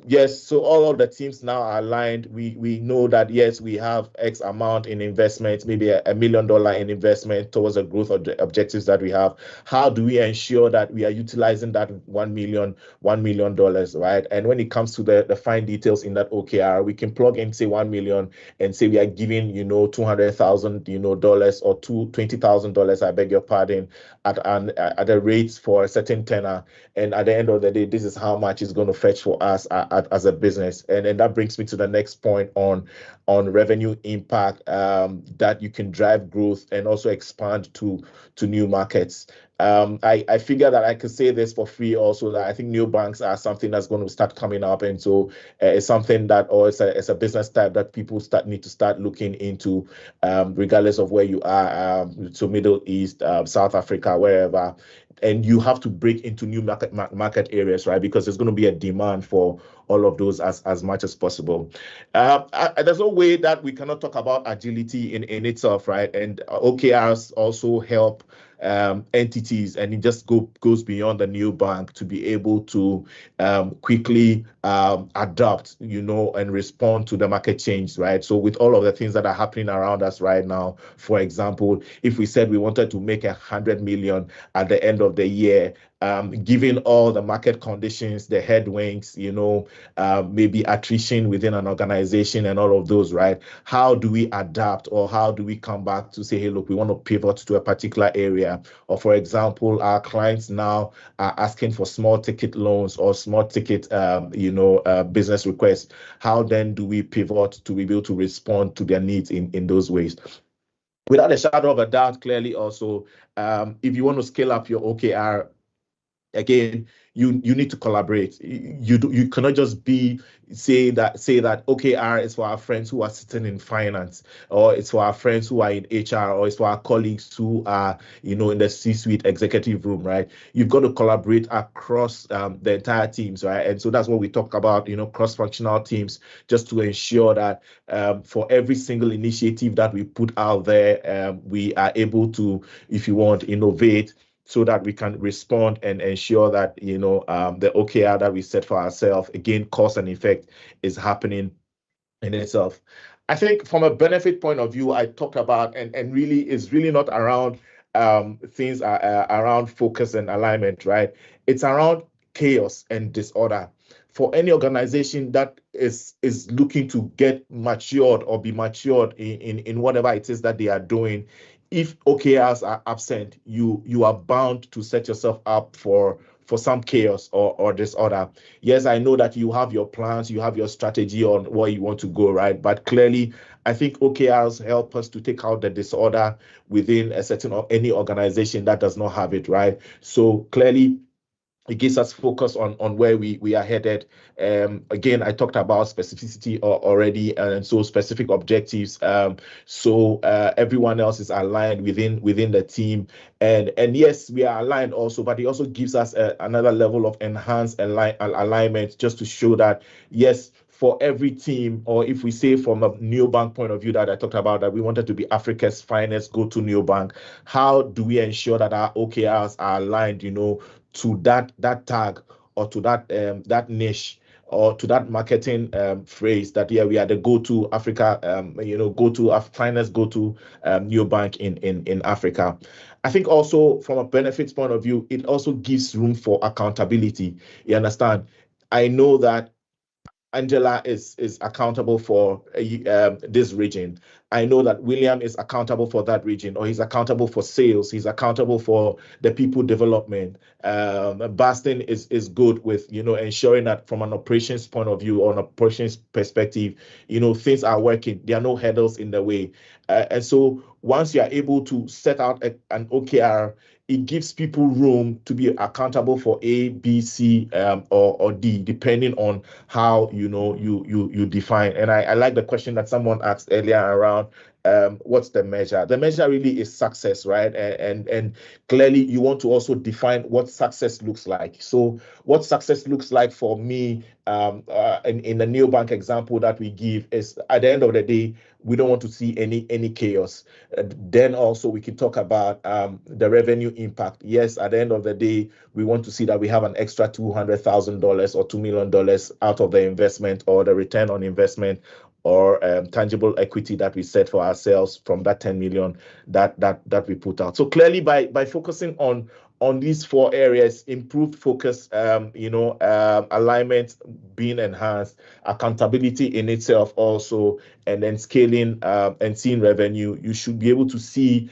yes, so all of the teams now are aligned. We know that, yes, we have X amount in investment, maybe $1 million in investment towards the growth of the objectives that we have. How do we ensure that we are utilizing that $1 million, right? And when it comes to the fine details in that OKR, we can plug in, say, 1 million and say we are giving, you know, $200,000, you know, dollars, or $20,000, I beg your pardon, at a rate for a certain tenor. And at the end of the day, this is how much it's going to fetch for us as a business. And that brings me to the next point on revenue impact, that you can drive growth and also expand to new markets. I figure that I could say this for free also, that I think new banks are something that's going to start coming up. And so it's something that, or it's a business type that people need to start looking into, regardless of where you are, so Middle East, South Africa, wherever. And you have to break into new market areas, right? Because there's going to be a demand for all of those as much as possible. There's no way that we cannot talk about agility in itself, right? And OKRs also help entities, and it just goes beyond the new bank to be able to quickly adapt, you know, and respond to the market change, right? So with all of the things that are happening around us right now, for example, if we said we wanted to make 100 million at the end of the year, given all the market conditions, the headwinds, you know, maybe attrition within an organization and all of those, right? How do we adapt, or how do we come back to say, hey, look, we want to pivot to a particular area? Or for example, our clients now are asking for small ticket loans or small ticket, business requests. How then do we pivot to be able to respond to their needs in those ways? Without a shadow of a doubt, clearly also, if you want to scale up your OKR, again, you need to collaborate. You cannot just say that OKR is for our friends who are sitting in finance, or it's for our friends who are in HR, or it's for our colleagues who are, you know, in the C-suite executive room, right? You've got to collaborate across the entire teams, right? And so that's what we talk about, you know, cross-functional teams, just to ensure that for every single initiative that we put out there, we are able to, if you want, innovate, so that we can respond and ensure that, you know, the OKR that we set for ourselves, again, cause and effect, is happening in itself. I think from a benefit point of view, I talked about, and really is really not around things are around focus and alignment, right? It's around chaos and disorder. For any organization that is looking to get matured or be matured in whatever it is that they are doing, if OKRs are absent, you are bound to set yourself up for some chaos or disorder. Yes, I know that you have your plans, you have your strategy on where you want to go, right? But clearly, I think OKRs help us to take out the disorder within a certain or any organization that does not have it, right? So clearly, it gives us focus on where we are headed. Again, I talked about specificity already, and so specific objectives. So everyone else is aligned within the team, and yes, we are aligned also. But it also gives us another level of enhanced alignment, just to show that yes, for every team, or if we say from a neobank point of view that I talked about, that we wanted to be Africa's finest go-to neobank, how do we ensure that our OKRs are aligned, to that tag, or to that niche, or to that marketing phrase that we are the go-to Africa, go-to finest go-to neobank in Africa. I think also from a benefits point of view, it also gives room for accountability. You understand? I know that Angela is accountable for this region. I know that William is accountable for that region, or he's accountable for sales. He's accountable for the people development. Bastin is good with ensuring that from an operations point of view, or an operations perspective, things are working. There are no hurdles in the way, and so once you are able to set out an OKR, it gives people room to be accountable for A, B, C, or D, depending on how you define. And I like the question that someone asked earlier around what's the measure. The measure really is success, right? And clearly you want to also define what success looks like. So what success looks like for me, in the neobank example that we give, is at the end of the day, we don't want to see any chaos. Then also we can talk about the revenue impact. Yes, at the end of the day, we want to see that we have an extra $200,000 or $2 million out of the investment, or the return on investment, or tangible equity that we set for ourselves from that 10 million that we put out. So clearly, by focusing on these four areas: improved focus, alignment being enhanced, accountability in itself also, and then scaling and seeing revenue, you should be able to see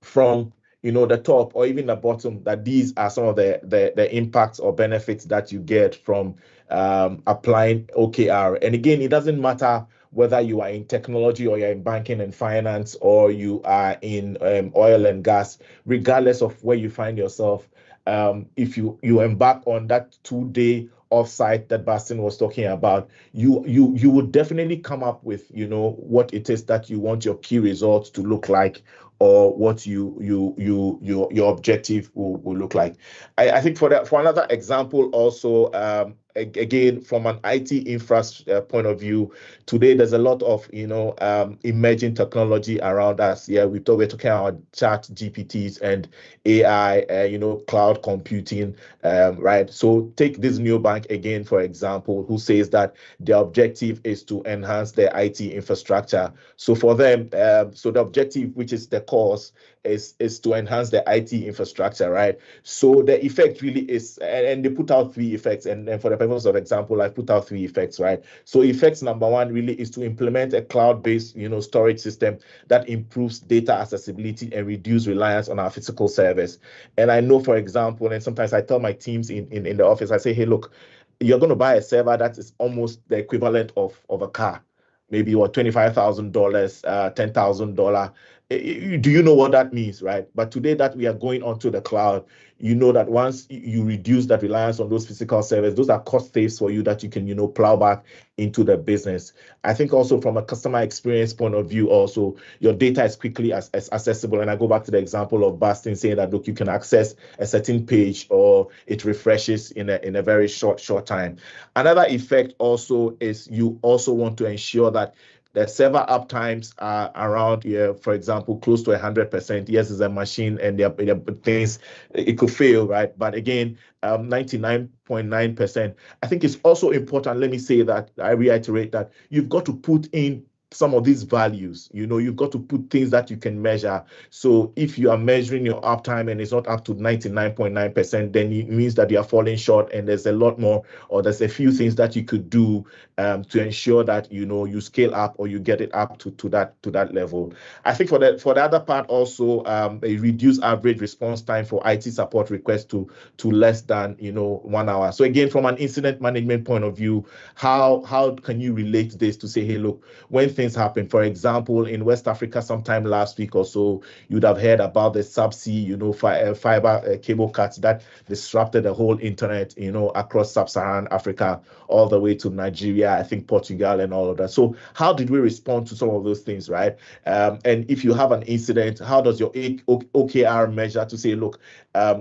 from the top or even the bottom that these are some of the impacts or benefits that you get from applying OKR. And again, it doesn't matter whether you are in technology, or you're in banking and finance, or you are in oil and gas, regardless of where you find yourself. If you embark on that 2-day offsite that Bastin was talking about, you would definitely come up with what it is that you want your key results to look like, or what your objective will look like. I think for another example also, again, from an IT infrastructure point of view, today there's a lot of emerging technology around us. Yeah, we're talking about chat GPTs and AI, cloud computing, right? So take this neobank again, for example, who says that their objective is to enhance their IT infrastructure. So for them, so the objective, which is the cause, is to enhance the IT infrastructure, right? So the effect really is, and they put out 3 effects, and for the purpose of example, I put out 3 effects, right? So effects number 1 really is to implement a cloud-based, storage system that improves data accessibility and reduce reliance on our physical service. And I know, for example, and sometimes I tell my teams in the office, I say, hey, look, you're going to buy a server that is almost the equivalent of a car, maybe what, $25,000, $10,000. Do you know what that means, right? But today that we are going onto the cloud, you know that once you reduce that reliance on those physical servers, those are cost saves for you that you can, plow back into the business. I think also from a customer experience point of view, also your data is quickly as accessible. And I go back to the example of Bastin saying that, look, you can access a certain page, or it refreshes in a very short time. Another effect also is you also want to ensure that the server uptimes are around, for example, close to 100%. Yes, it's a machine, and there are things it could fail, right? But again, 99.9%. I think it's also important. Let me say that, I reiterate that you've got to put in some of these values. You've got to put things that you can measure. So if you are measuring your uptime and it's not up to 99.9%, then it means that you are falling short, and there's a lot more, or there's a few things that you could do to ensure that you scale up, or you get it up to that level. I think for the other part also, a reduced average response time for IT support requests to less than 1 hour. So again, from an incident management point of view, how can you relate this to say, hey, look, when things happen, for example, in West Africa sometime last week or so, you'd have heard about the subsea fiber cable cuts that disrupted the whole internet across sub-Saharan Africa all the way to Nigeria, I think Portugal, and all of that. So how did we respond to some of those things, right? And if you have an incident, how does your OKR measure to say, look,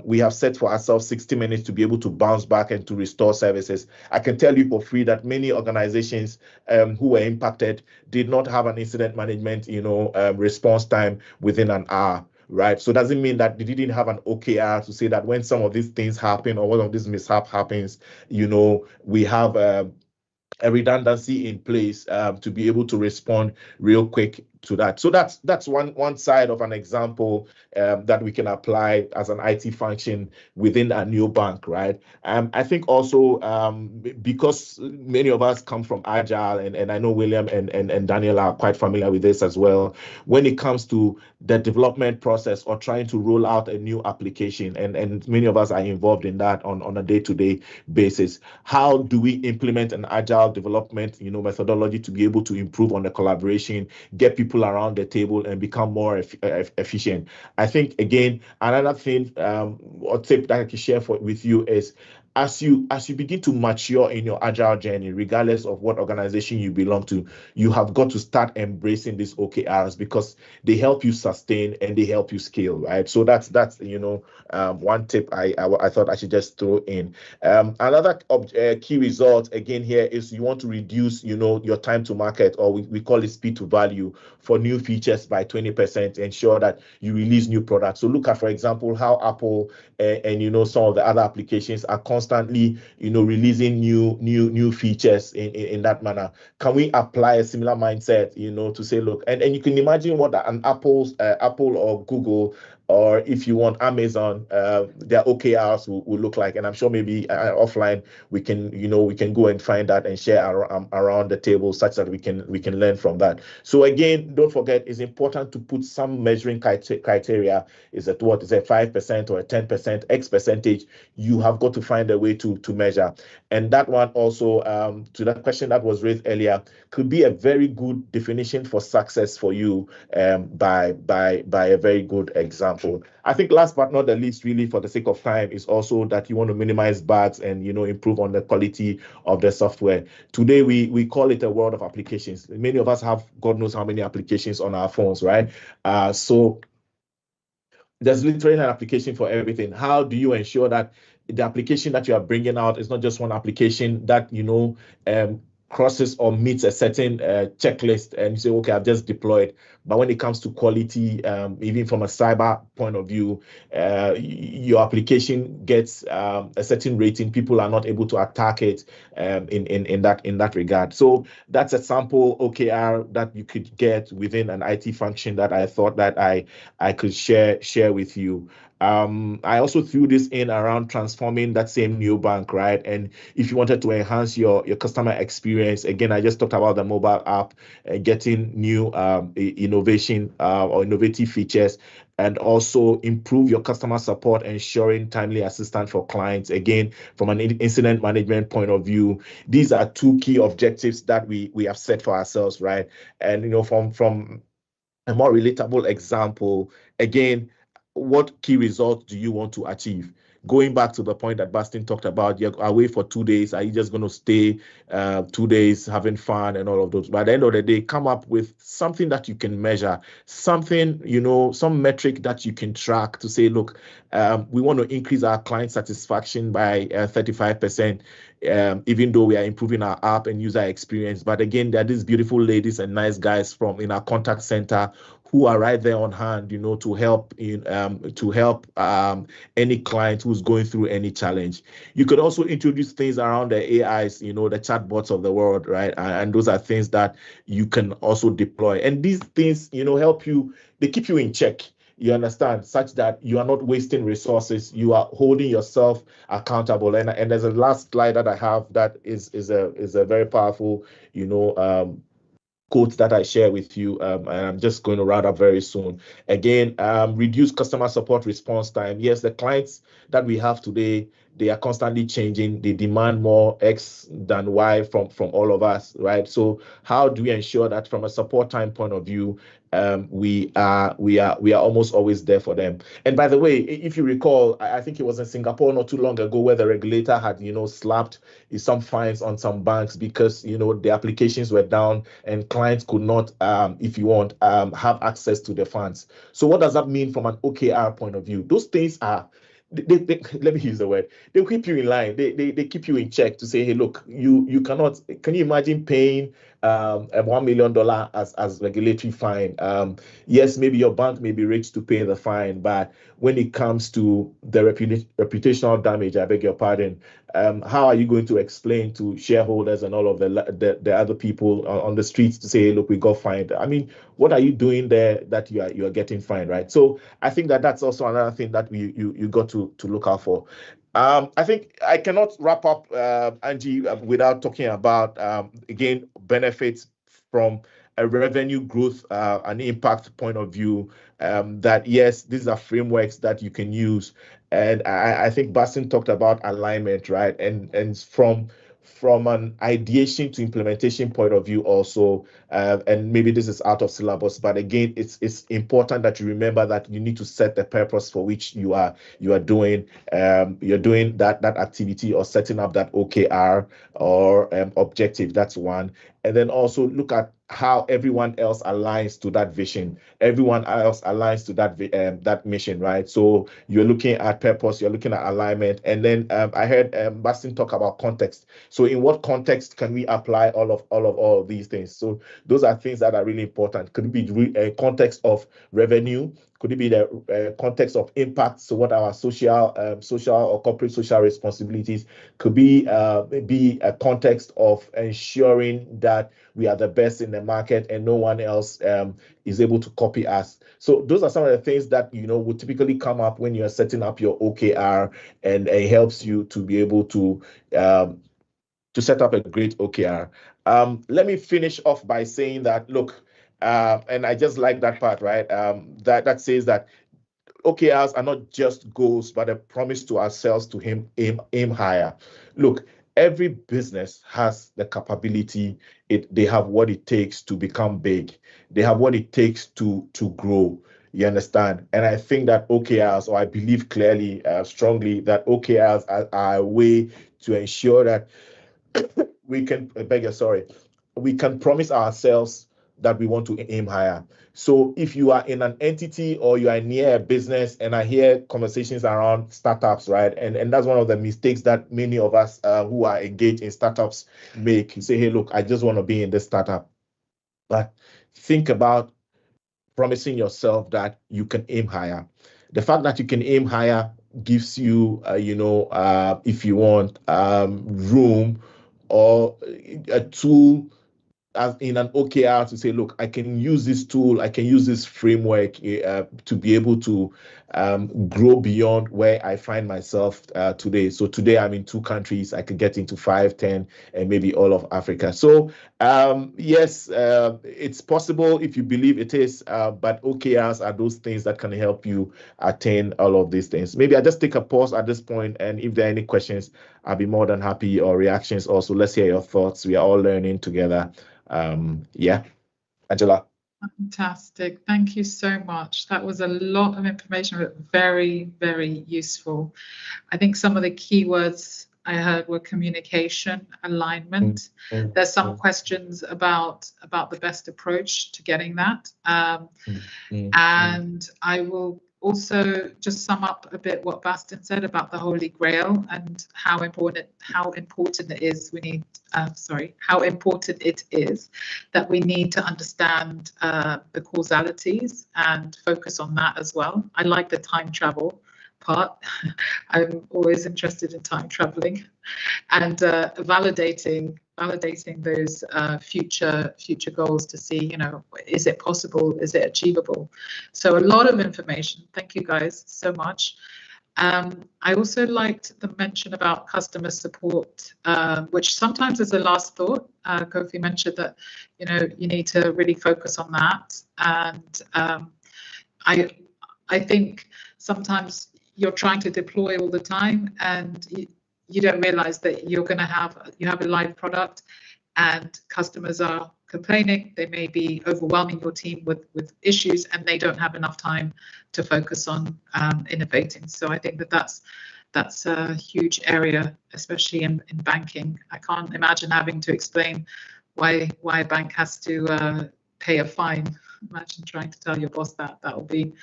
we have set for ourselves 60 minutes to be able to bounce back and to restore services? I can tell you for free that many organizations who were impacted did not have an incident management response time within an hour. Right. So doesn't mean that they didn't have an OKR to say that when some of these things happen, or one of these mishap happens, we have a redundancy in place to be able to respond real quick to that. So that's one side of an example that we can apply as an IT function within a new bank, right? I think also because many of us come from Agile, and I know William and Daniel are quite familiar with this as well, when it comes to the development process or trying to roll out a new application, and many of us are involved in that on a day-to-day basis. How do we implement an Agile development methodology to be able to improve on the collaboration, get people around the table, and become more efficient? I think, again, another thing or tip that I can share with you is, as you begin to mature in your Agile journey, regardless of what organization you belong to, you have got to start embracing these OKRs, because they help you sustain and they help you scale, right? So that's one tip I thought I should just throw in. Another key result again here is you want to reduce your time to market, or we call it speed to value, for new features by 20%. Ensure that you release new products. So look at, for example, how Apple and some of the other applications are constantly releasing new features in that manner. Can we apply a similar mindset to say, look, and you can imagine what an Apple or Google, or if you want Amazon, their OKRs will look like. And I'm sure maybe offline we can go and find that and share around the table, such that we can learn from that. So again, don't forget, it's important to put some measuring criteria. Is it 5% or a 10%, X percentage? You have got to find a way to measure. And that one also, to that question that was raised earlier, could be a very good definition for success for you by a very good example. I think last but not the least, really, for the sake of time, is also that you want to minimize bugs and improve on the quality of the software. Today we call it a world of applications. Many of us have God knows how many applications on our phones, right? So there's literally an application for everything. How do you ensure that the application that you are bringing out is not just one application that crosses or meets a certain checklist, and you say, okay, I've just deployed? But when it comes to quality, even from a cyber point of view, your application gets a certain rating, people are not able to attack it in that regard. So that's a sample OKR that you could get within an IT function that I thought that I could share with you. I also threw this in around transforming that same new bank, right? And if you wanted to enhance your customer experience, again, I just talked about the mobile app, getting new innovation or innovative features, and also improve your customer support, ensuring timely assistance for clients. Again, from an incident management point of view, these are two key objectives that we have set for ourselves, right? And from a more relatable example, again, what key results do you want to achieve? Going back to the point that Bastin talked about, you're away for 2 days. Are you just going to stay 2 days having fun and all of those? By the end of the day, come up with something that you can measure, something, some metric that you can track to say, look, we want to increase our client satisfaction by 35%. even though we are improving our app and user experience. But again, there are these beautiful ladies and nice guys in our contact center who are right there on hand, to help any client who's going through any challenge. You could also introduce things around the AIs, the chatbots of the world, right? And those are things that you can also deploy. And these things, help you, they keep you in check. You understand, such that you are not wasting resources. You are holding yourself accountable. And there's a last slide that I have that is a very powerful, quote that I share with you, and I'm just going to wrap up very soon. Again, reduce customer support response time. Yes, the clients that we have today, they are constantly changing. They demand more X than Y from all of us, right? So how do we ensure that from a support time point of view, we are almost always there for them? And by the way, if you recall, I think it was in Singapore not too long ago where the regulator had slapped some fines on some banks because the applications were down and clients could not, if you want, have access to the funds. So what does that mean from an OKR point of view? Those things are, let me use the word, they keep you in line. They keep you in check to say, hey, look, you cannot, can you imagine paying a $1 million as regulatory fine? Yes, maybe your bank may be rich to pay the fine, but when it comes to the reputational damage, I beg your pardon, how are you going to explain to shareholders and all of the other people on the streets to say, hey, look, we got fined? I mean, what are you doing there that you are getting fined, right? So I think that's also another thing that you got to look out for. I think I cannot wrap up, Angie, without talking about, again, benefits from a revenue growth and impact point of view, that, yes, these are frameworks that you can use. And I think Bassem talked about alignment, right? And from an ideation to implementation point of view also, and maybe this is out of syllabus, but again, it's important that you remember that you need to set the purpose for which you are doing that activity or setting up that OKR or objective. That's one. And then also look at how everyone else aligns to that vision. Everyone else aligns to that mission, right? So you're looking at purpose, you're looking at alignment, and then I heard Bassem talk about context. So in what context can we apply all of these things? So those are things that are really important. Could it be a context of revenue? Could it be the context of impact? So what our social or corporate social responsibilities could be a context of ensuring that we are the best in the market and no one else is able to copy us. So those are some of the things that would typically come up when you are setting up your OKR, and it helps you to be able to set up a great OKR. Let me finish off by saying that, look, and I just like that part, right? That says that OKRs are not just goals, but a promise to ourselves to aim higher. Look, every business has the capability. They have what it takes to become big. They have what it takes to grow. You understand? And I think that OKRs, or I believe clearly, strongly, that OKRs are a way to ensure that we can promise ourselves that we want to aim higher. So if you are in an entity or you are near a business, and I hear conversations around startups, right? And that's one of the mistakes that many of us who are engaged in startups make. You say, hey, look, I just want to be in this startup. But think about promising yourself that you can aim higher. The fact that you can aim higher gives you, if you want, room or a tool as in an OKR to say, look, I can use this tool, I can use this framework to be able to grow beyond where I find myself today. So today I'm in 2 countries, I can get into 5, 10, and maybe all of Africa. So yes, it's possible if you believe it is, but OKRs are those things that can help you attain all of these things. Maybe I just take a pause at this point, and if there are any questions, I'll be more than happy, or reactions also. Let's hear your thoughts. We are all learning together. Yeah, Angela. Fantastic. Thank you so much. That was a lot of information, but very, very useful. I think some of the keywords I heard were communication, alignment. There's some questions about the best approach to getting that. And I will also just sum up a bit what Bastin said about the Holy Grail and how important it is how important it is that we need to understand the causalities and focus on that as well. I like the time travel part. I'm always interested in time traveling and validating those future goals to see, you know, is it possible, is it achievable? So a lot of information. Thank you guys so much. I also liked the mention about customer support, which sometimes is a last thought. Kofi mentioned that, you know, you need to really focus on that. And I think sometimes you're trying to deploy all the time and you don't realize that you have a live product and customers are complaining. They may be overwhelming your team with issues and they don't have enough time to focus on innovating. So I think that's a huge area, especially in banking. I can't imagine having to explain why a bank has to pay a fine. Imagine trying to tell your boss that. That will be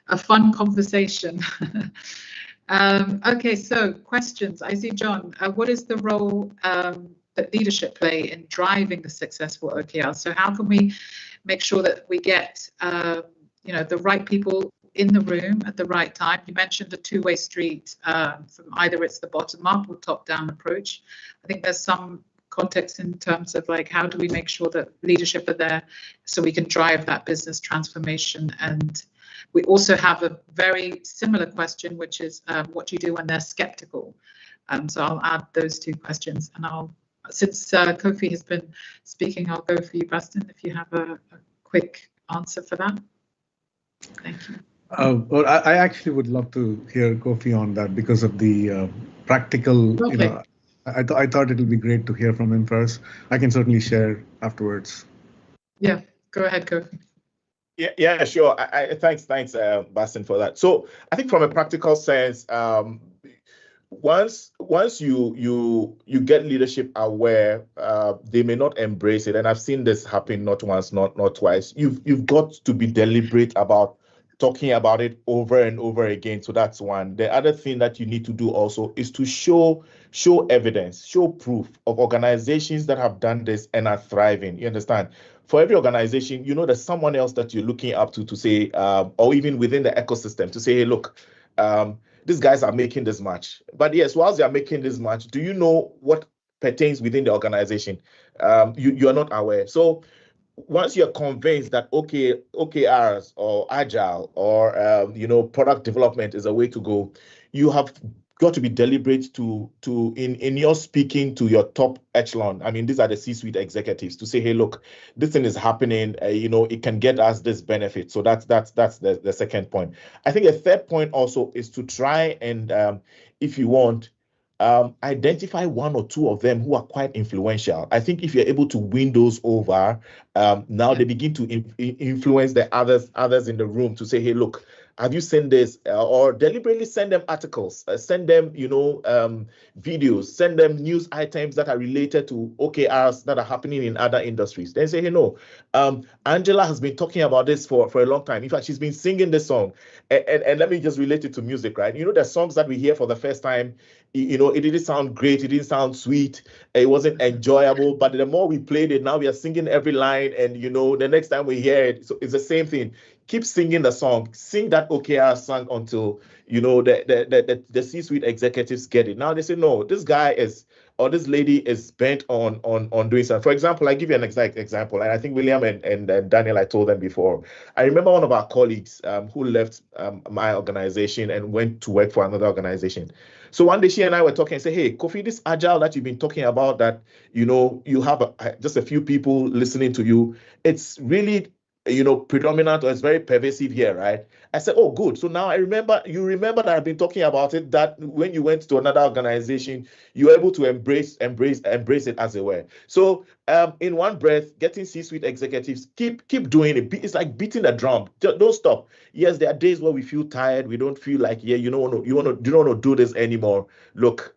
a fun conversation. Okay, so questions. I see John. What is the role that leadership play in driving the successful OKR? So how can we make sure that we get you know, the right people in the room at the right time? You mentioned a two-way street from either it's the bottom up or top down approach. I think there's some context in terms of like how do we make sure that leadership are there so we can drive that business transformation. And we also have a very similar question, which is what do you do when they're skeptical? So I'll add those two questions, and since Kofi has been speaking, I'll go for you, Bastin, if you have a quick answer for that. Thank you. Well, I actually would love to hear Kofi on that because of the practical, okay. You know, I thought it would be great to hear from him first. I can certainly share afterwards. Yeah, go ahead, Kofi. Yeah, sure. Thanks, Bastin, for that. So I think from a practical sense, once you get leadership aware, they may not embrace it, and I've seen this happen not once, not twice. You've got to be deliberate about talking about it over and over again. So that's one. The other thing that you need to do also is to show evidence, show proof of organizations that have done this and are thriving. You understand? For every organization, you know, there's someone else that you're looking up to say, or even within the ecosystem to say, hey, look, these guys are making this much. But yes, whilst they are making this much, do you know what pertains within the organization? You are not aware. So once you're convinced that OKRs or agile or you know, product development is a way to go, you have got to be deliberate in your speaking to your top echelon. I mean, these are the C-suite executives to say, hey, look, this thing is happening. You know, it can get us this benefit. So that's the second point. I think a third point also is to try and, if you want, identify one or two of them who are quite influential. I think if you're able to win those over, now they begin to influence the others in the room to say, hey, look, have you seen this? Or deliberately send them articles, send them, you know, videos, send them news items that are related to OKRs that are happening in other industries. Then say, hey, no, Angela has been talking about this for a long time. In fact, she's been singing this song. And let me just relate it to music, right? You know, the songs that we hear for the first time, you know, it didn't sound great. It didn't sound sweet. It wasn't enjoyable. But the more we played it, now we are singing every line. And, you know, the next time we hear it, so it's the same thing. Keep singing the song. Sing that OKR song until, you know, the C-suite executives get it. Now they say, no, this guy is, or this lady is bent on doing something. For example, I give you an exact example. And I think William and Daniel, I told them before. I remember one of our colleagues who left my organization and went to work for another organization. So one day she and I were talking and say, hey, Kofi, this agile that you've been talking about, that, you know, you have just a few people listening to you, it's really, you know, predominant, or it's very pervasive here, right? I said, oh, good. So now you remember that I've been talking about it, that when you went to another organization, you were able to embrace it as it were. So in one breath, getting C-suite executives, keep doing it. It's like beating the drum. Don't stop. Yes, there are days where we feel tired. We don't feel like, yeah, you don't want to do this anymore. Look,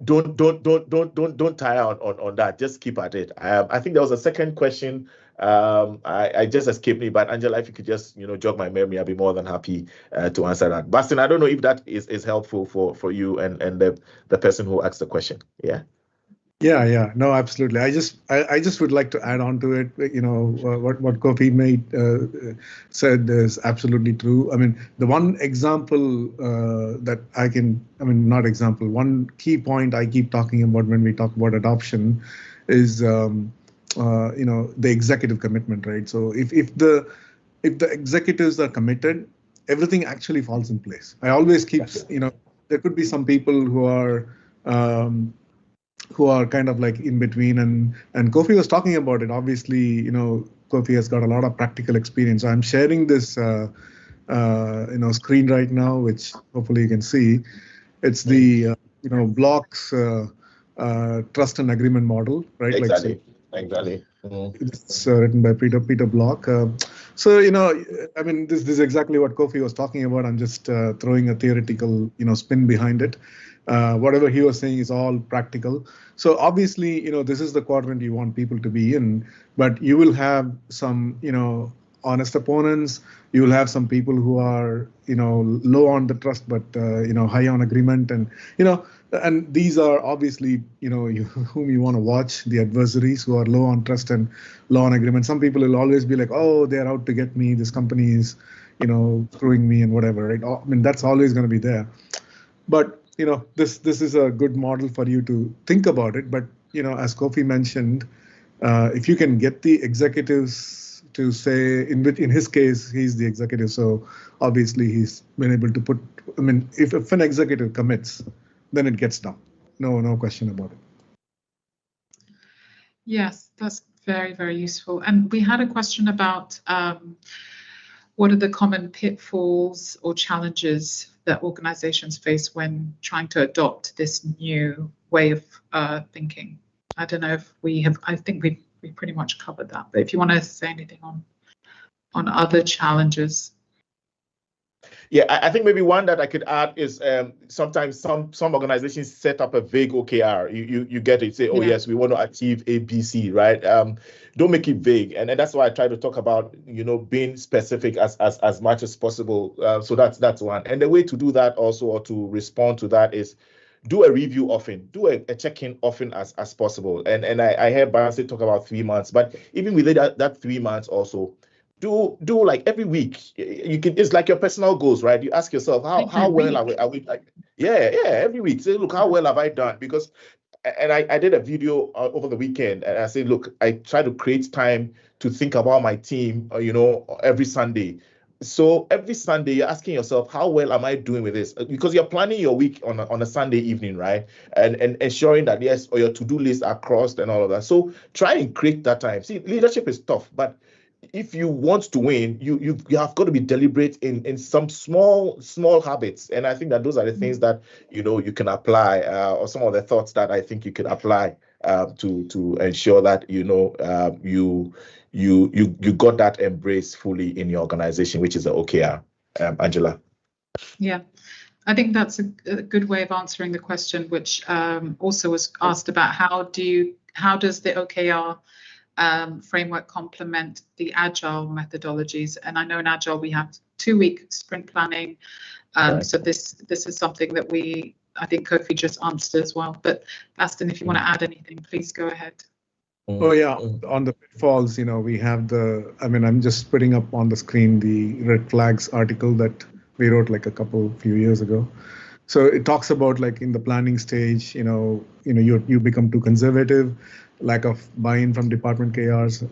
don't tire on that. Just keep at it. I think there was a second question. I just escaped me, but Angela, if you could just jog my memory, I'd be more than happy to answer that. Bastin, I don't know if that is helpful for you and the person who asked the question. Yeah. Yeah, no, absolutely. I just would like to add on to it. What Kofi said is absolutely true. I mean, the one example one key point I keep talking about when we talk about adoption is the executive commitment, right? So if the executives are committed, everything actually falls in place. I always keep, there could be some people who are kind of like in between, and Kofi was talking about it. Obviously, Kofi has got a lot of practical experience. I'm sharing this screen right now, which hopefully you can see. It's the blocks trust and agreement model, right? Exactly. It's written by Peter Block. So I mean, this is exactly what Kofi was talking about. I'm just throwing a theoretical spin behind it. Whatever he was saying is all practical. So obviously, this is the quadrant you want people to be in, but you will have some, honest opponents. You will have some people who are, low on the trust, but, high on agreement. And, and these are obviously, whom you want to watch, the adversaries who are low on trust and low on agreement. Some people will always be like, oh, they're out to get me. This company is, screwing me and whatever, right? I mean, that's always going to be there. But this is a good model for you to think about it. But as Kofi mentioned, if you can get the executives to say, in his case, he's the executive, so obviously he's been able to put. I mean, if an executive commits, then it gets done. No question about it. Yes, that's very, very useful. And we had a question about what are the common pitfalls or challenges that organizations face when trying to adopt this new way of thinking? I don't know if we have, I think we pretty much covered that, but if you want to say anything on other challenges. Yeah, I think maybe one that I could add is sometimes some organizations set up a vague OKR. You get it, say, oh yes, we want to achieve A, B, C, right? Don't make it vague, and that's why I try to talk about being specific as much as possible. So that's one, and the way to do that also, or to respond to that, is do a review often, do a check-in often as possible. And I heard Barnsley talk about 3 months, but even within that 3 months also, do like every week. You can, it's like your personal goals, right? You ask yourself, how well are we like, every week. Say, look, how well have I done? Because, and I did a video over the weekend, and I said, look, I try to create time to think about my team, every Sunday. So every Sunday, you're asking yourself, how well am I doing with this? Because you're planning your week on a Sunday evening, right? And ensuring that, yes, or your to-do lists are crossed and all of that. So try and create that time. See, leadership is tough, but if you want to win, you have got to be deliberate in some small habits. And I think that those are the things that, you can apply, or some of the thoughts that I think you can apply to ensure that, you got that embrace fully in your organization, which is the OKR. Angela. Yeah, I think that's a good way of answering the question, which also was asked about how does the OKR framework complement the agile methodologies? And I know in agile we have 2-week sprint planning. So this is something that I think Kofi just answered as well. But Bastin, if you want to add anything, please go ahead. Oh yeah, on the pitfalls, we have I'm just putting up on the screen the red flags article that we wrote like few years ago. So it talks about, like, in the planning stage, you become too conservative, lack of buy-in from department KRs,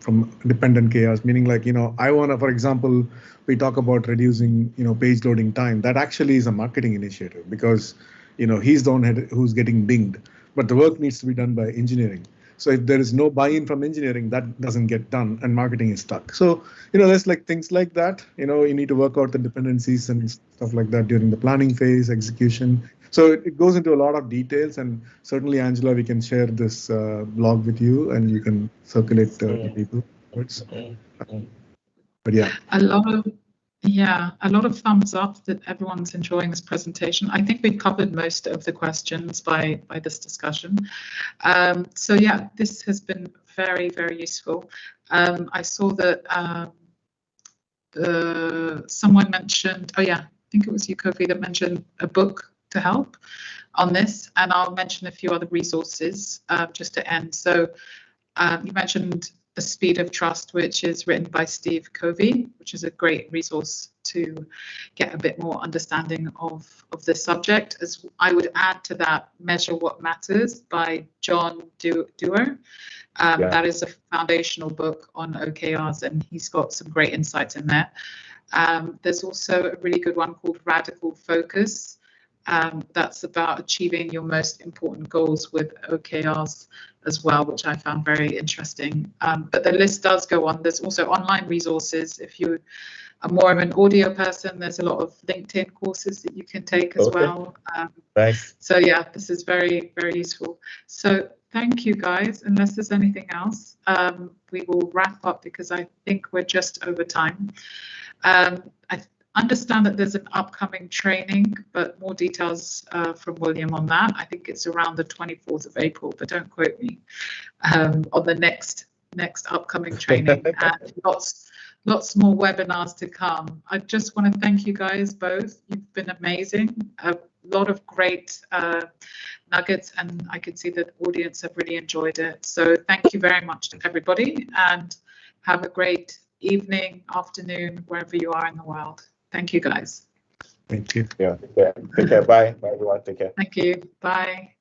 from dependent KRs, meaning, like, I want to, for example, we talk about reducing, page loading time. That actually is a marketing initiative, because, he's the one who's getting dinged, but the work needs to be done by engineering. So if there is no buy-in from engineering, that doesn't get done, and marketing is stuck. So, there's like things like that. You need to work out the dependencies and stuff like that during the planning phase, execution. So it goes into a lot of details, and certainly, Angela, we can share this blog with you, and you can circulate to people. But yeah, a lot of Yeah, a lot of thumbs up that everyone's enjoying this presentation. I think we've covered most of the questions by this discussion. So yeah, this has been very, very useful. I saw that someone mentioned, oh yeah, I think it was you, Kofi, that mentioned a book to help on this, and I'll mention a few other resources just to end. So you mentioned The Speed of Trust, which is written by Steve Covey, which is a great resource to get a bit more understanding of this subject. As I would add to that, Measure What Matters by John Dewar. That is a foundational book on OKRs, and he's got some great insights in there. There's also a really good one called Radical Focus. That's about achieving your most important goals with OKRs as well, which I found very interesting. But the list does go on. There's also online resources. If you are more of an audio person, there's a lot of LinkedIn courses that you can take as well. Thanks. So yeah, this is very, very useful. So thank you, guys. Unless there's anything else, we will wrap up because I think we're just over time. I understand that there's an upcoming training, but more details from William on that. I think it's around the 24th of April, but don't quote me, on the next upcoming training. And lots more webinars to come. I just want to thank you guys both. You've been amazing. A lot of great nuggets, and I could see that the audience have really enjoyed it. So thank you very much to everybody, and have a great evening, afternoon, wherever you are in the world. Thank you, guys. Thank you. Yeah, take care. Take care. Bye. Bye, everyone. Take care. Thank you. Bye.